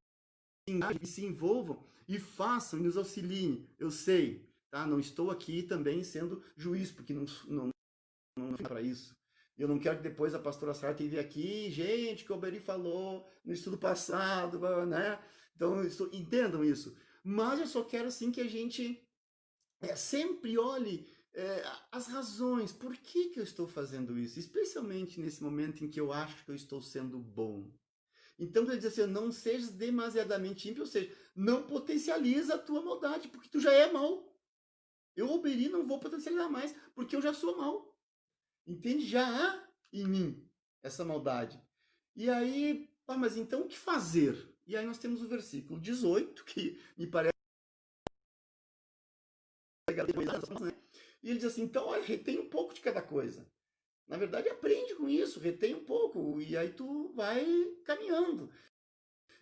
envolvam e façam e nos auxiliem. Eu sei, tá? Não estou aqui também sendo juiz, porque não é para isso. Eu não quero que depois a pastora Sartre venha aqui, gente, que o Alberi falou no estudo passado, né? Então, entendam isso. Mas eu só quero, assim, que a gente sempre olhe as razões. Por que eu estou fazendo isso? Especialmente nesse momento em que eu acho que eu estou sendo bom. Então, ele diz assim, não sejas demasiadamente ímpio, ou seja, não potencializa a tua maldade, porque tu já é mal. Eu, Alberi, não vou potencializar mais, porque eu já sou mal. Entende? Já há em mim essa maldade. E aí, mas então o que fazer? E aí nós temos o versículo 18, que me parece... Né? E ele diz assim, então retém um pouco de cada coisa. Na verdade, aprende com isso, retém um pouco, e aí tu vai caminhando.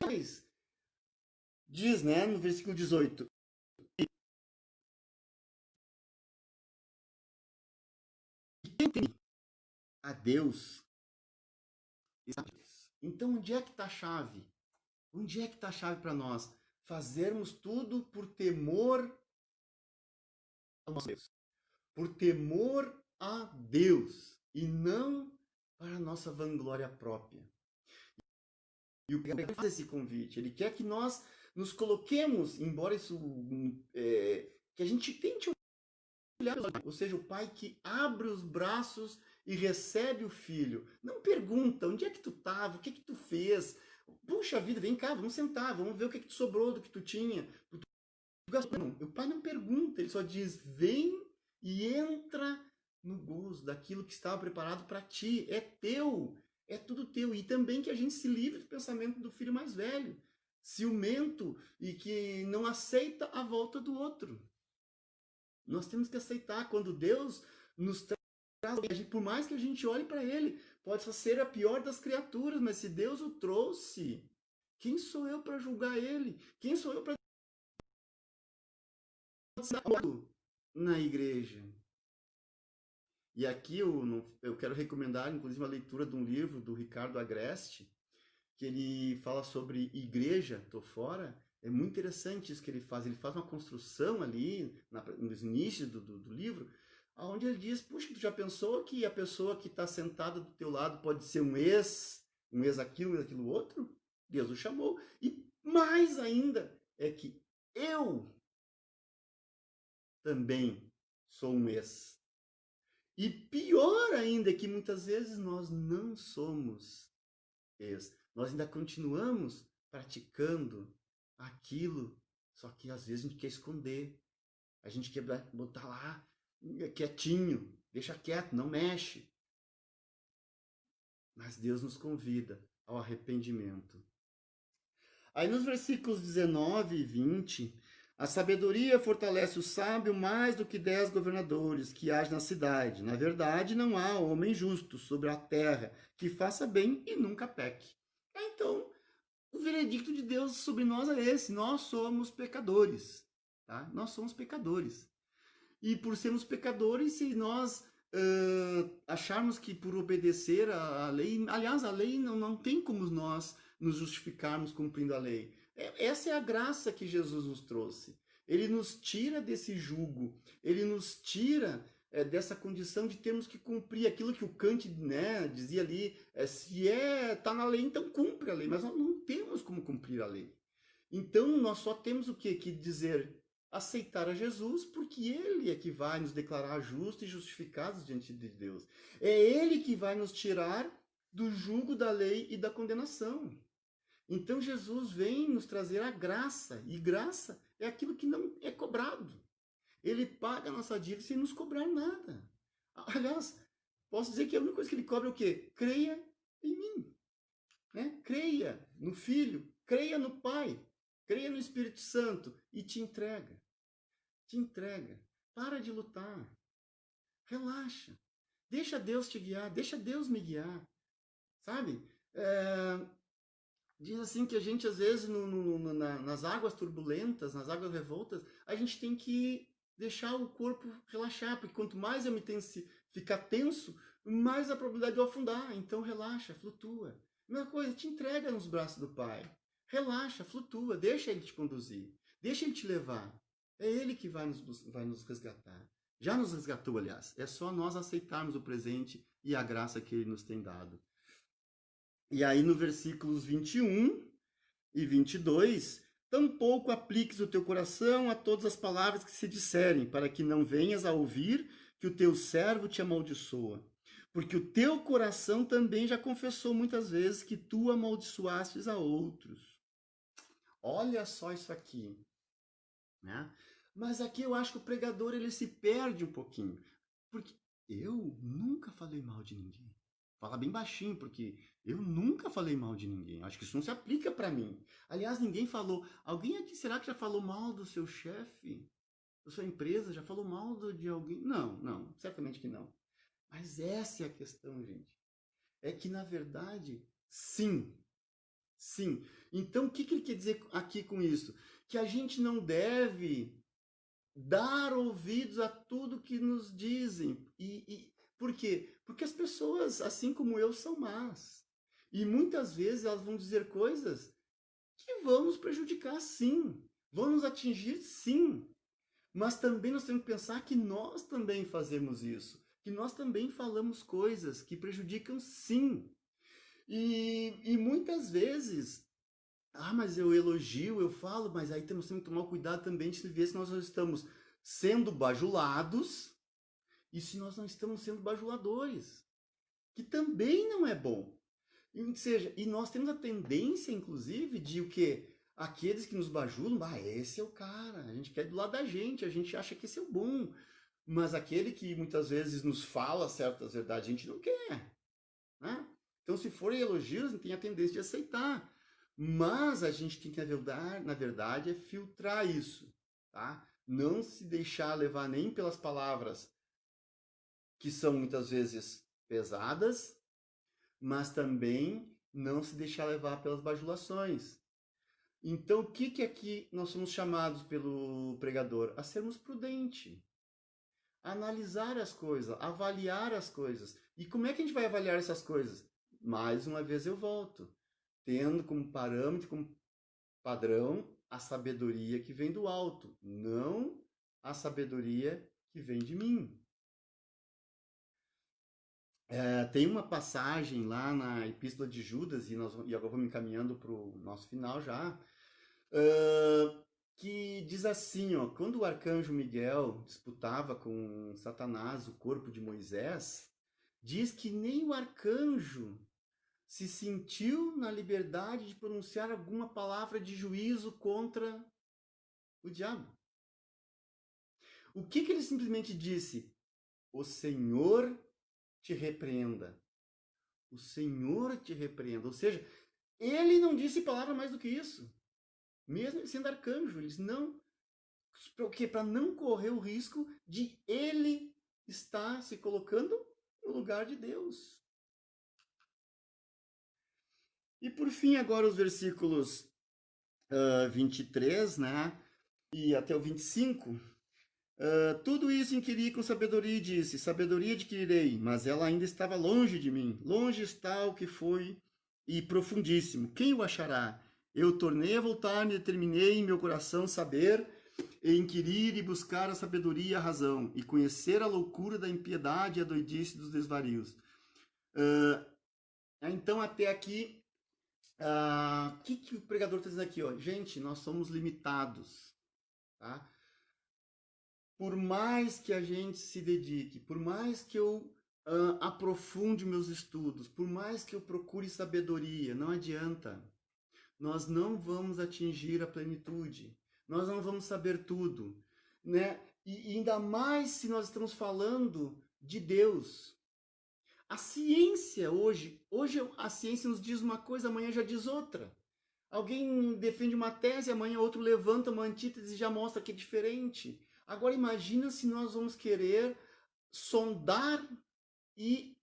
Mas, diz, né, no versículo 18, quem tem a Deus está em Deus. Então, onde é que está a chave? Onde é que está a chave para nós? Fazermos tudo por temor ao nosso Deus. Por temor a Deus e não para a nossa vanglória própria. E o Pai faz esse convite. Ele quer que nós nos coloquemos, embora isso que a gente tente olhar, ou seja, o pai que abre os braços e recebe o filho. Não pergunta onde é que tu estava, o que que tu fez. Puxa vida, vem cá, vamos sentar, vamos ver o que que tu sobrou do que tu tinha. Não, o pai não pergunta, ele só diz: vem e entra no gozo daquilo que estava preparado para ti. É teu, é tudo teu. E também que a gente se livre do pensamento do filho mais velho, ciumento e que não aceita a volta do outro. Nós temos que aceitar quando Deus nos traz, por mais que a gente olhe para ele, pode ser a pior das criaturas, mas se Deus o trouxe, quem sou eu para julgar ele? Quem sou eu para na igreja? E aqui eu quero recomendar, inclusive, a leitura de um livro do Ricardo Agreste, que ele fala sobre igreja, tô fora. É muito interessante isso que ele faz. Ele faz uma construção ali, nos inícios do livro, onde ele diz: puxa, tu já pensou que a pessoa que está sentada do teu lado pode ser um ex aquilo, aquilo outro? Deus o chamou. E mais ainda, é que eu também sou um ex. E pior ainda é que muitas vezes nós não somos ex. Nós ainda continuamos praticando aquilo, só que às vezes a gente quer esconder. A gente quer botar lá quietinho, deixa quieto, não mexe. Mas Deus nos convida ao arrependimento. Aí nos versículos 19 e 20, a sabedoria fortalece o sábio mais do que 10 governadores que agem na cidade. Na verdade, não há homem justo sobre a terra que faça bem e nunca peque. Então, o veredicto de Deus sobre nós é esse: nós somos pecadores. Tá? Nós somos pecadores. E por sermos pecadores, se nós acharmos que por obedecer à lei, aliás, a lei não tem como nós nos justificarmos cumprindo a lei. Essa é a graça que Jesus nos trouxe. Ele nos tira desse jugo, ele nos tira dessa condição de termos que cumprir aquilo que o Kant, né, dizia ali: se está na lei, então cumpre a lei, mas nós não temos como cumprir a lei. Então nós só temos o quê? Que dizer: aceitar a Jesus, porque ele é que vai nos declarar justos e justificados diante de Deus. É ele que vai nos tirar do jugo da lei e da condenação. Então Jesus vem nos trazer a graça, e graça é aquilo que não é cobrado. Ele paga a nossa dívida sem nos cobrar nada. Aliás, posso dizer que a única coisa que ele cobra é o quê? Creia em mim. Né? Creia no Filho, creia no Pai, creia no Espírito Santo e te entrega. Te entrega. Para de lutar. Relaxa. Deixa Deus te guiar, deixa Deus me guiar. Sabe? Diz assim que a gente, às vezes, nas águas turbulentas, nas águas revoltas, a gente tem que deixar o corpo relaxar, porque quanto mais eu ficar tenso, mais a probabilidade de eu afundar. Então relaxa, flutua. Mesma coisa, te entrega nos braços do Pai. Relaxa, flutua, deixa Ele te conduzir, deixa Ele te levar. É Ele que vai nos resgatar. Já nos resgatou, aliás. É só nós aceitarmos o presente e a graça que Ele nos tem dado. E aí no versículos 21 e 22, tampouco apliques o teu coração a todas as palavras que se disserem, para que não venhas a ouvir que o teu servo te amaldiçoa. Porque o teu coração também já confessou muitas vezes que tu amaldiçoastes a outros. Olha só isso aqui. Né? Mas aqui eu acho que o pregador ele se perde um pouquinho. Porque eu nunca falei mal de ninguém. Fala bem baixinho, porque eu nunca falei mal de ninguém. Acho que isso não se aplica para mim. Aliás, ninguém falou. Alguém aqui será que já falou mal do seu chefe? Da sua empresa? Já falou mal de alguém? Não, certamente que não. Mas essa é a questão, gente. É que, na verdade, sim. Sim. Então, o que ele quer dizer aqui com isso? Que a gente não deve dar ouvidos a tudo que nos dizem. Por quê? Porque as pessoas, assim como eu, são más. E muitas vezes elas vão dizer coisas que vão nos prejudicar, sim. Vão nos atingir, sim. Mas também nós temos que pensar que nós também fazemos isso. Que nós também falamos coisas que prejudicam, sim. E muitas vezes, mas eu elogio, eu falo, mas aí temos que tomar cuidado também de ver se nós não estamos sendo bajulados e se nós não estamos sendo bajuladores, que também não é bom. Ou seja, e nós temos a tendência, inclusive, de o quê? Aqueles que nos bajulam, esse é o cara, a gente quer do lado da gente, a gente acha que esse é o bom. Mas aquele que muitas vezes nos fala certas verdades, a gente não quer. Né? Então, se forem elogios, a gente tem a tendência de aceitar. Mas a gente tem que, na verdade, é filtrar isso. Tá? Não se deixar levar nem pelas palavras que são muitas vezes pesadas, mas também não se deixar levar pelas bajulações. Então, o que aqui nós somos chamados pelo pregador? A sermos prudentes, a analisar as coisas, avaliar as coisas. E como é que a gente vai avaliar essas coisas? Mais uma vez eu volto, tendo como parâmetro, como padrão, a sabedoria que vem do alto, não a sabedoria que vem de mim. Tem uma passagem lá na Epístola de Judas, e agora vamos encaminhando para o nosso final já, que diz assim, ó, quando o arcanjo Miguel disputava com Satanás o corpo de Moisés, diz que nem o arcanjo se sentiu na liberdade de pronunciar alguma palavra de juízo contra o diabo. O que ele simplesmente disse? O Senhor te repreenda. O Senhor te repreenda. Ou seja, ele não disse palavra mais do que isso. Mesmo ele sendo arcanjo, ele disse não. Por quê? Para não correr o risco de ele estar se colocando no lugar de Deus. E por fim, agora os versículos 23, né? E até o 25. Tudo isso inquiri com sabedoria e disse, sabedoria adquirirei, mas ela ainda estava longe de mim. Longe está o que foi e profundíssimo. Quem o achará? Eu tornei a voltar-me e determinei em meu coração saber e inquirir e buscar a sabedoria e a razão, e conhecer a loucura da impiedade e a doidice dos desvarios. Então, até aqui, o que o pregador está dizendo aqui? Ó? Gente, nós somos limitados, tá? Por mais que a gente se dedique, por mais que eu aprofunde meus estudos, por mais que eu procure sabedoria, não adianta. Nós não vamos atingir a plenitude. Nós não vamos saber tudo, né? E ainda mais se nós estamos falando de Deus. A ciência hoje a ciência nos diz uma coisa, amanhã já diz outra. Alguém defende uma tese, amanhã outro levanta uma antítese e já mostra que é diferente. Agora imagina se nós vamos querer sondar e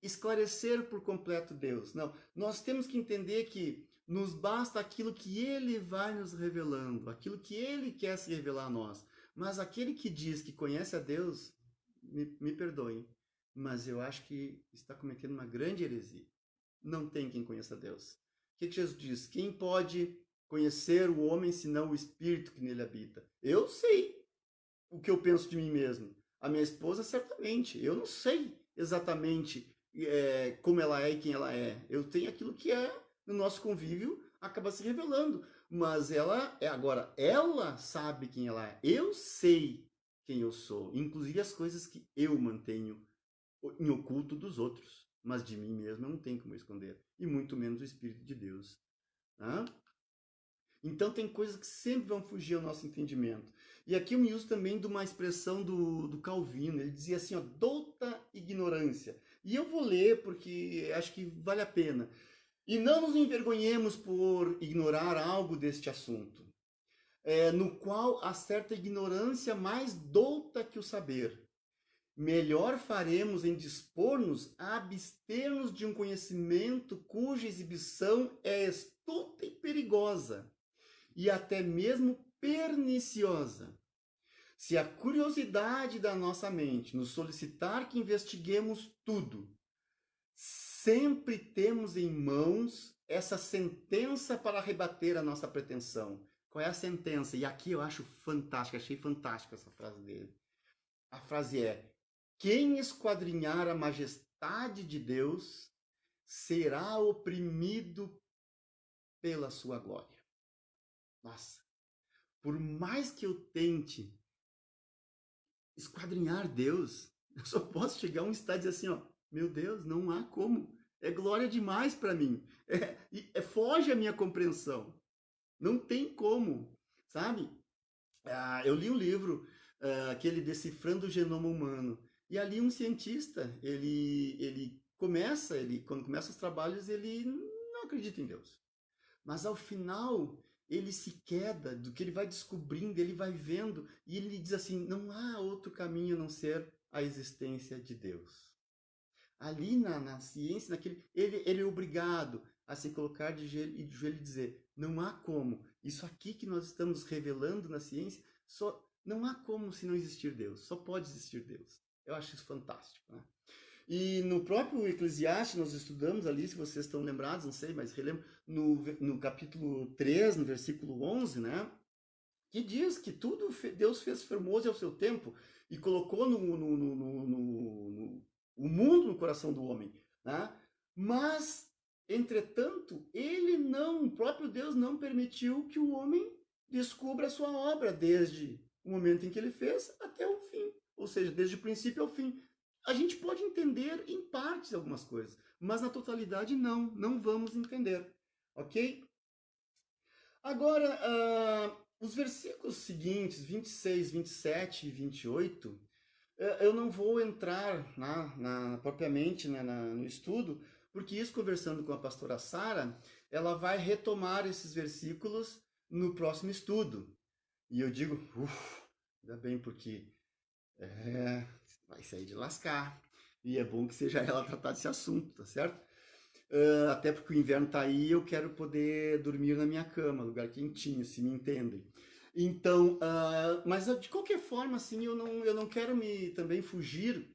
esclarecer por completo Deus. Não, nós temos que entender que nos basta aquilo que Ele vai nos revelando, aquilo que Ele quer se revelar a nós. Mas aquele que diz que conhece a Deus, me perdoem, mas eu acho que está cometendo uma grande heresia. Não tem quem conheça a Deus. O que Jesus diz? Quem pode conhecer o homem senão o Espírito que nele habita? Eu sei o que eu penso de mim mesmo. A minha esposa, certamente. Eu não sei exatamente como ela é e quem ela é. Eu tenho aquilo que é no nosso convívio, acaba se revelando. Mas ela sabe quem ela é. Eu sei quem eu sou. Inclusive as coisas que eu mantenho em oculto dos outros. Mas de mim mesmo eu não tenho como esconder. E muito menos o Espírito de Deus. Tá? Então tem coisas que sempre vão fugir ao nosso entendimento. E aqui eu me uso também de uma expressão do Calvino. Ele dizia assim, ó, douta ignorância. E eu vou ler porque acho que vale a pena. E não nos envergonhemos por ignorar algo deste assunto, no qual há certa ignorância mais douta que o saber. melhor faremos em dispor-nos a abster-nos de um conhecimento cuja exibição é astuta e perigosa, e até mesmo perniciosa. Se a curiosidade da nossa mente nos solicitar que investiguemos tudo, sempre temos em mãos essa sentença para rebater a nossa pretensão. Qual é a sentença? E aqui eu acho fantástica, achei fantástica essa frase dele. A frase é: quem esquadrinhar a majestade de Deus será oprimido pela sua glória. Nossa, por mais que eu tente esquadrinhar Deus, eu só posso chegar a um estado de dizer assim, ó, meu Deus, não há como. É glória demais para mim. Foge a minha compreensão. Não tem como, sabe? Eu li um livro, aquele Decifrando o Genoma Humano, e ali um cientista, quando começa os trabalhos, ele não acredita em Deus. Mas ao final, ele se queda do que ele vai descobrindo, ele vai vendo, e ele diz assim, não há outro caminho a não ser a existência de Deus. Ali na ciência, ele é obrigado a se colocar de joelho e dizer, não há como, isso aqui que nós estamos revelando na ciência, não há como se não existir Deus, só pode existir Deus. Eu acho isso fantástico, né? E no próprio Eclesiastes, nós estudamos ali, se vocês estão lembrados, não sei, mas relembro, no capítulo 3, no versículo 11, né? Que diz que tudo Deus fez formoso ao seu tempo e colocou o mundo no coração do homem, né? Mas, entretanto, o próprio Deus não permitiu que o homem descubra a sua obra desde o momento em que ele fez até o fim, ou seja, desde o princípio ao fim. A gente pode entender em partes algumas coisas, mas na totalidade não vamos entender, ok? Agora, os versículos seguintes, 26, 27 e 28, eu não vou entrar propriamente no estudo, porque isso, conversando com a pastora Sara, ela vai retomar esses versículos no próximo estudo. E eu digo, ainda bem, porque vai sair de lascar. E é bom que seja ela tratar desse assunto, tá certo? Até porque o inverno tá aí e eu quero poder dormir na minha cama, lugar quentinho, se me entendem. Então, mas de qualquer forma, assim, eu não quero me também fugir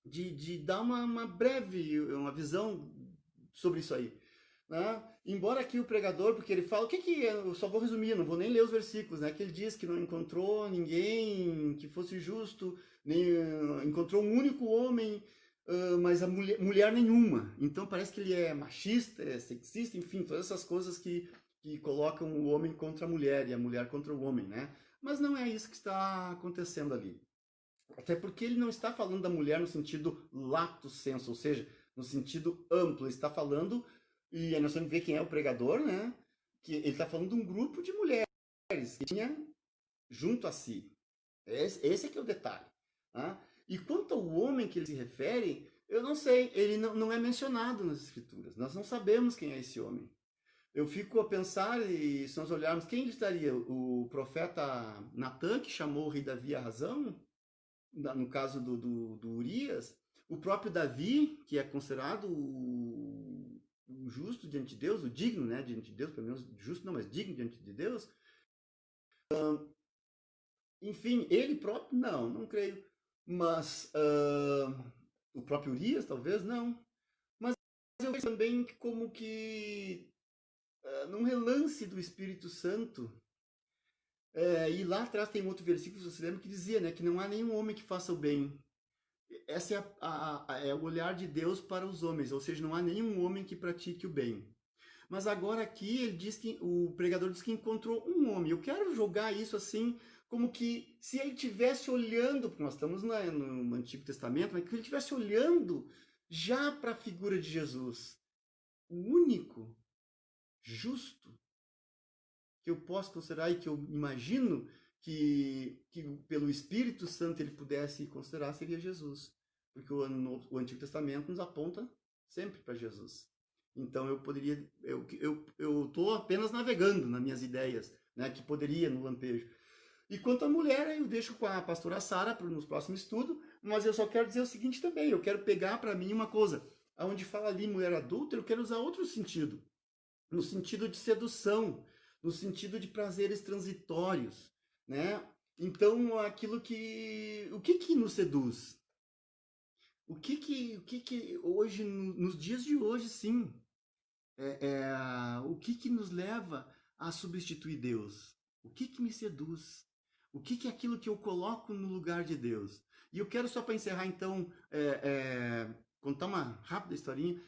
de dar uma breve visão sobre isso aí. Né? Embora aqui o pregador, porque ele fala, eu só vou resumir, não vou nem ler os versículos, né? Que ele diz que não encontrou ninguém que fosse justo, nem encontrou um único homem, mas a mulher nenhuma. Então parece que ele é machista, é sexista, enfim, todas essas coisas que colocam o homem contra a mulher e a mulher contra o homem, né? Mas não é isso que está acontecendo ali. Até porque ele não está falando da mulher no sentido lato sensu, ou seja, no sentido amplo. Ele está falando, e aí nós temos que ver quem é o pregador, né? Que ele está falando de um grupo de mulheres que tinha junto a si. Esse é que é o detalhe. Tá? E quanto ao homem que ele se refere, eu não sei, ele não é mencionado nas escrituras. Nós não sabemos quem é esse homem. Eu fico a pensar, e se nós olharmos, quem ele estaria? O profeta Natã, que chamou o rei Davi à razão? No caso do Urias, o próprio Davi, que é considerado o justo diante de Deus, o digno, né, diante de Deus, pelo menos justo não, mas digno diante de Deus. Enfim, ele próprio, não creio. Mas o próprio Urias, talvez, não. Mas eu vejo também como que num relance do Espírito Santo, e lá atrás tem um outro versículo, você lembra, que dizia, né, que não há nenhum homem que faça o bem. Essa é o olhar de Deus para os homens, ou seja, não há nenhum homem que pratique o bem. Mas agora aqui ele diz que o pregador diz que encontrou um homem. Eu quero jogar isso assim, como que se ele estivesse olhando, porque nós estamos no Antigo Testamento, mas que ele estivesse olhando já para a figura de Jesus, o único justo que eu posso considerar e que eu imagino que pelo Espírito Santo ele pudesse considerar seria Jesus. Porque o Antigo Testamento nos aponta sempre para Jesus. Então eu estou apenas navegando nas minhas ideias, né, que poderia no lampejo. E quanto à mulher, eu deixo com a pastora Sara nos próximos estudos, mas eu só quero dizer o seguinte também, eu quero pegar para mim uma coisa, onde fala ali mulher adulta, eu quero usar outro sentido, no sentido de sedução, no sentido de prazeres transitórios, né? Então, o que nos seduz? O que hoje, nos dias de hoje, sim, o que nos leva a substituir Deus? O que me seduz? O que é aquilo que eu coloco no lugar de Deus? E eu quero só para encerrar, então, contar uma rápida historinha.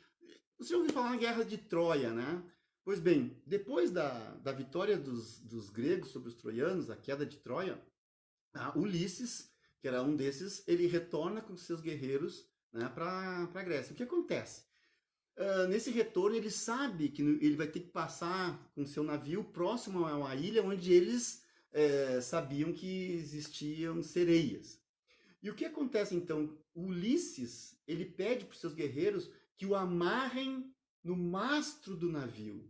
Você já ouviu falar na Guerra de Troia, né? Pois bem, depois da vitória dos gregos sobre os troianos, a queda de Troia, Ulisses, que era um desses, ele retorna com seus guerreiros, né, para a Grécia. O que acontece? Nesse retorno, ele sabe que ele vai ter que passar com seu navio próximo a uma ilha onde eles sabiam que existiam sereias. E o que acontece então? Ulisses, ele pede para os seus guerreiros que o amarrem no mastro do navio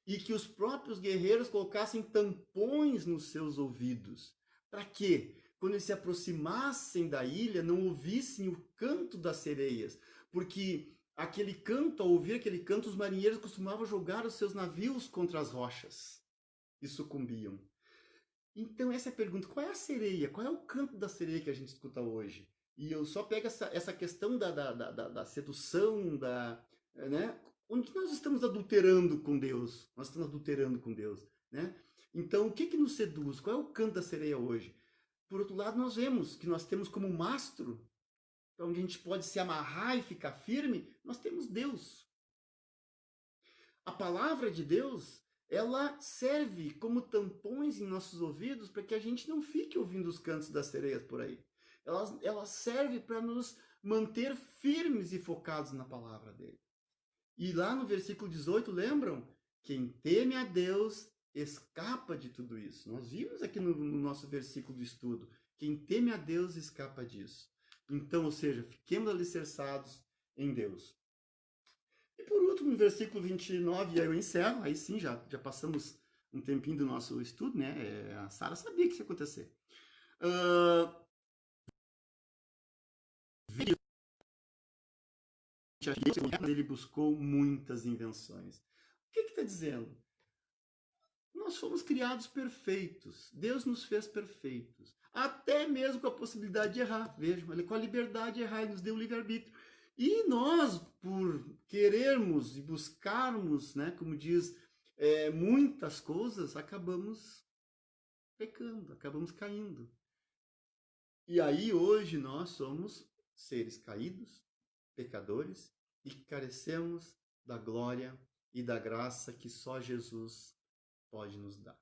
e que os próprios guerreiros colocassem tampões nos seus ouvidos. Para quê? Quando eles se aproximassem da ilha, não ouvissem o canto das sereias, porque aquele canto, ao ouvir aquele canto, os marinheiros costumavam jogar os seus navios contra as rochas e sucumbiam. Então essa é a pergunta, qual é a sereia? Qual é o canto da sereia que a gente escuta hoje? E eu só pego essa questão da sedução, né? Onde nós estamos adulterando com Deus? Nós estamos adulterando com Deus, né? Então, o que nos seduz? Qual é o canto da sereia hoje? Por outro lado, nós vemos que nós temos como mastro, onde a gente pode se amarrar e ficar firme, nós temos Deus. A palavra de Deus, ela serve como tampões em nossos ouvidos para que a gente não fique ouvindo os cantos das sereias por aí. Ela serve para nos manter firmes e focados na palavra dele. E lá no versículo 18, lembram? Quem teme a Deus escapa de tudo isso. Nós vimos aqui no nosso versículo do estudo. Quem teme a Deus escapa disso. Então, ou seja, fiquemos alicerçados em Deus. E por último, no versículo 29, e aí eu encerro, aí sim, já passamos um tempinho do nosso estudo, né? A Sara sabia que isso ia acontecer. Ele buscou muitas invenções. O que está dizendo? Nós fomos criados perfeitos. Deus nos fez perfeitos. Até mesmo com a possibilidade de errar. Vejam, ele com a liberdade de errar, ele nos deu o livre-arbítrio. E nós, por querermos e buscarmos, né, como diz, muitas coisas, acabamos pecando, acabamos caindo. E aí hoje nós somos seres caídos, pecadores, e que carecemos da glória e da graça que só Jesus pode nos dar.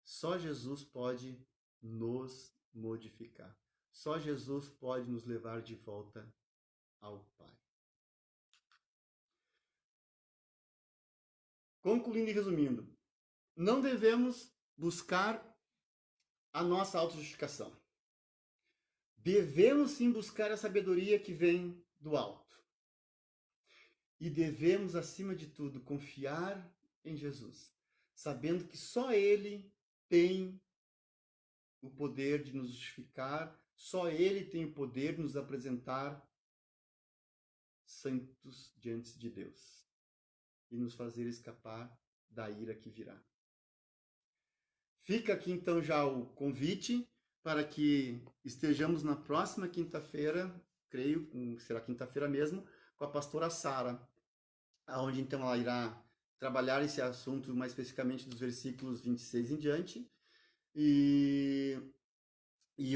Só Jesus pode nos modificar. Só Jesus pode nos levar de volta ao Pai. Concluindo e resumindo, não devemos buscar a nossa autojustificação. Devemos sim buscar a sabedoria que vem do alto. E devemos, acima de tudo, confiar em Jesus, sabendo que só Ele tem o poder de nos justificar, só Ele tem o poder de nos apresentar santos diante de Deus e nos fazer escapar da ira que virá. Fica aqui então já o convite para que estejamos na próxima quinta-feira, creio que será quinta-feira mesmo, com a pastora Sara, onde então ela irá trabalhar esse assunto mais especificamente dos versículos 26 em diante e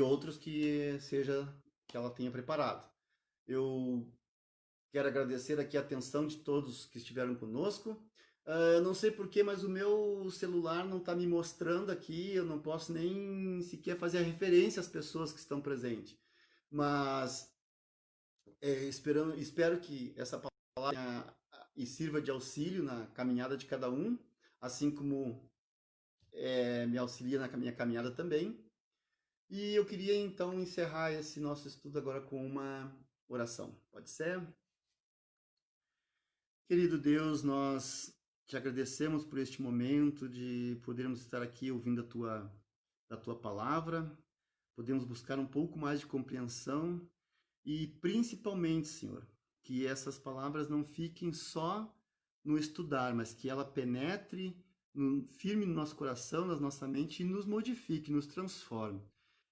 outros que ela tenha preparado. Eu quero agradecer aqui a atenção de todos que estiveram conosco. Não sei porquê, mas o meu celular não está me mostrando aqui, eu não posso nem sequer fazer a referência às pessoas que estão presentes. Mas espero que essa palavra e sirva de auxílio na caminhada de cada um, assim como me auxilia na minha caminhada também. E eu queria então encerrar esse nosso estudo agora com uma oração. Pode ser? Querido Deus, nós te agradecemos por este momento de podermos estar aqui ouvindo da tua palavra. podemos buscar um pouco mais de compreensão e, principalmente, Senhor, que essas palavras não fiquem só no estudar, mas que ela penetre firme no nosso coração, na nossa mente e nos modifique, nos transforme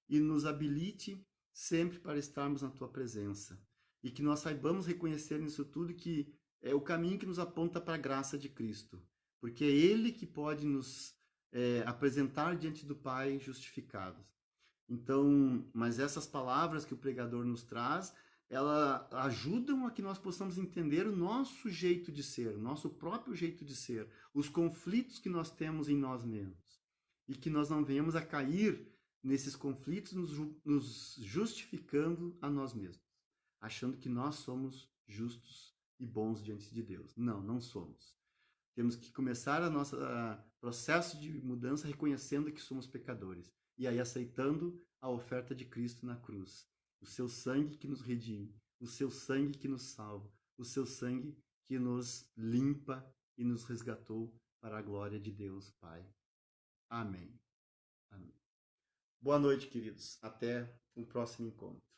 e nos habilite sempre para estarmos na Tua presença. E que nós saibamos reconhecer nisso tudo que é o caminho que nos aponta para a graça de Cristo, porque é Ele que pode nos apresentar diante do Pai justificados. Então, mas essas palavras que o pregador nos traz, elas ajudam a que nós possamos entender o nosso jeito de ser, o nosso próprio jeito de ser, os conflitos que nós temos em nós mesmos. E que nós não venhamos a cair nesses conflitos nos justificando a nós mesmos, achando que nós somos justos e bons diante de Deus. Não, não somos. Temos que começar o nosso processo de mudança reconhecendo que somos pecadores e aí aceitando a oferta de Cristo na cruz. O seu sangue que nos redime, o seu sangue que nos salva, o seu sangue que nos limpa e nos resgatou para a glória de Deus Pai. Amém. Amém. Boa noite, queridos. Até o próximo encontro.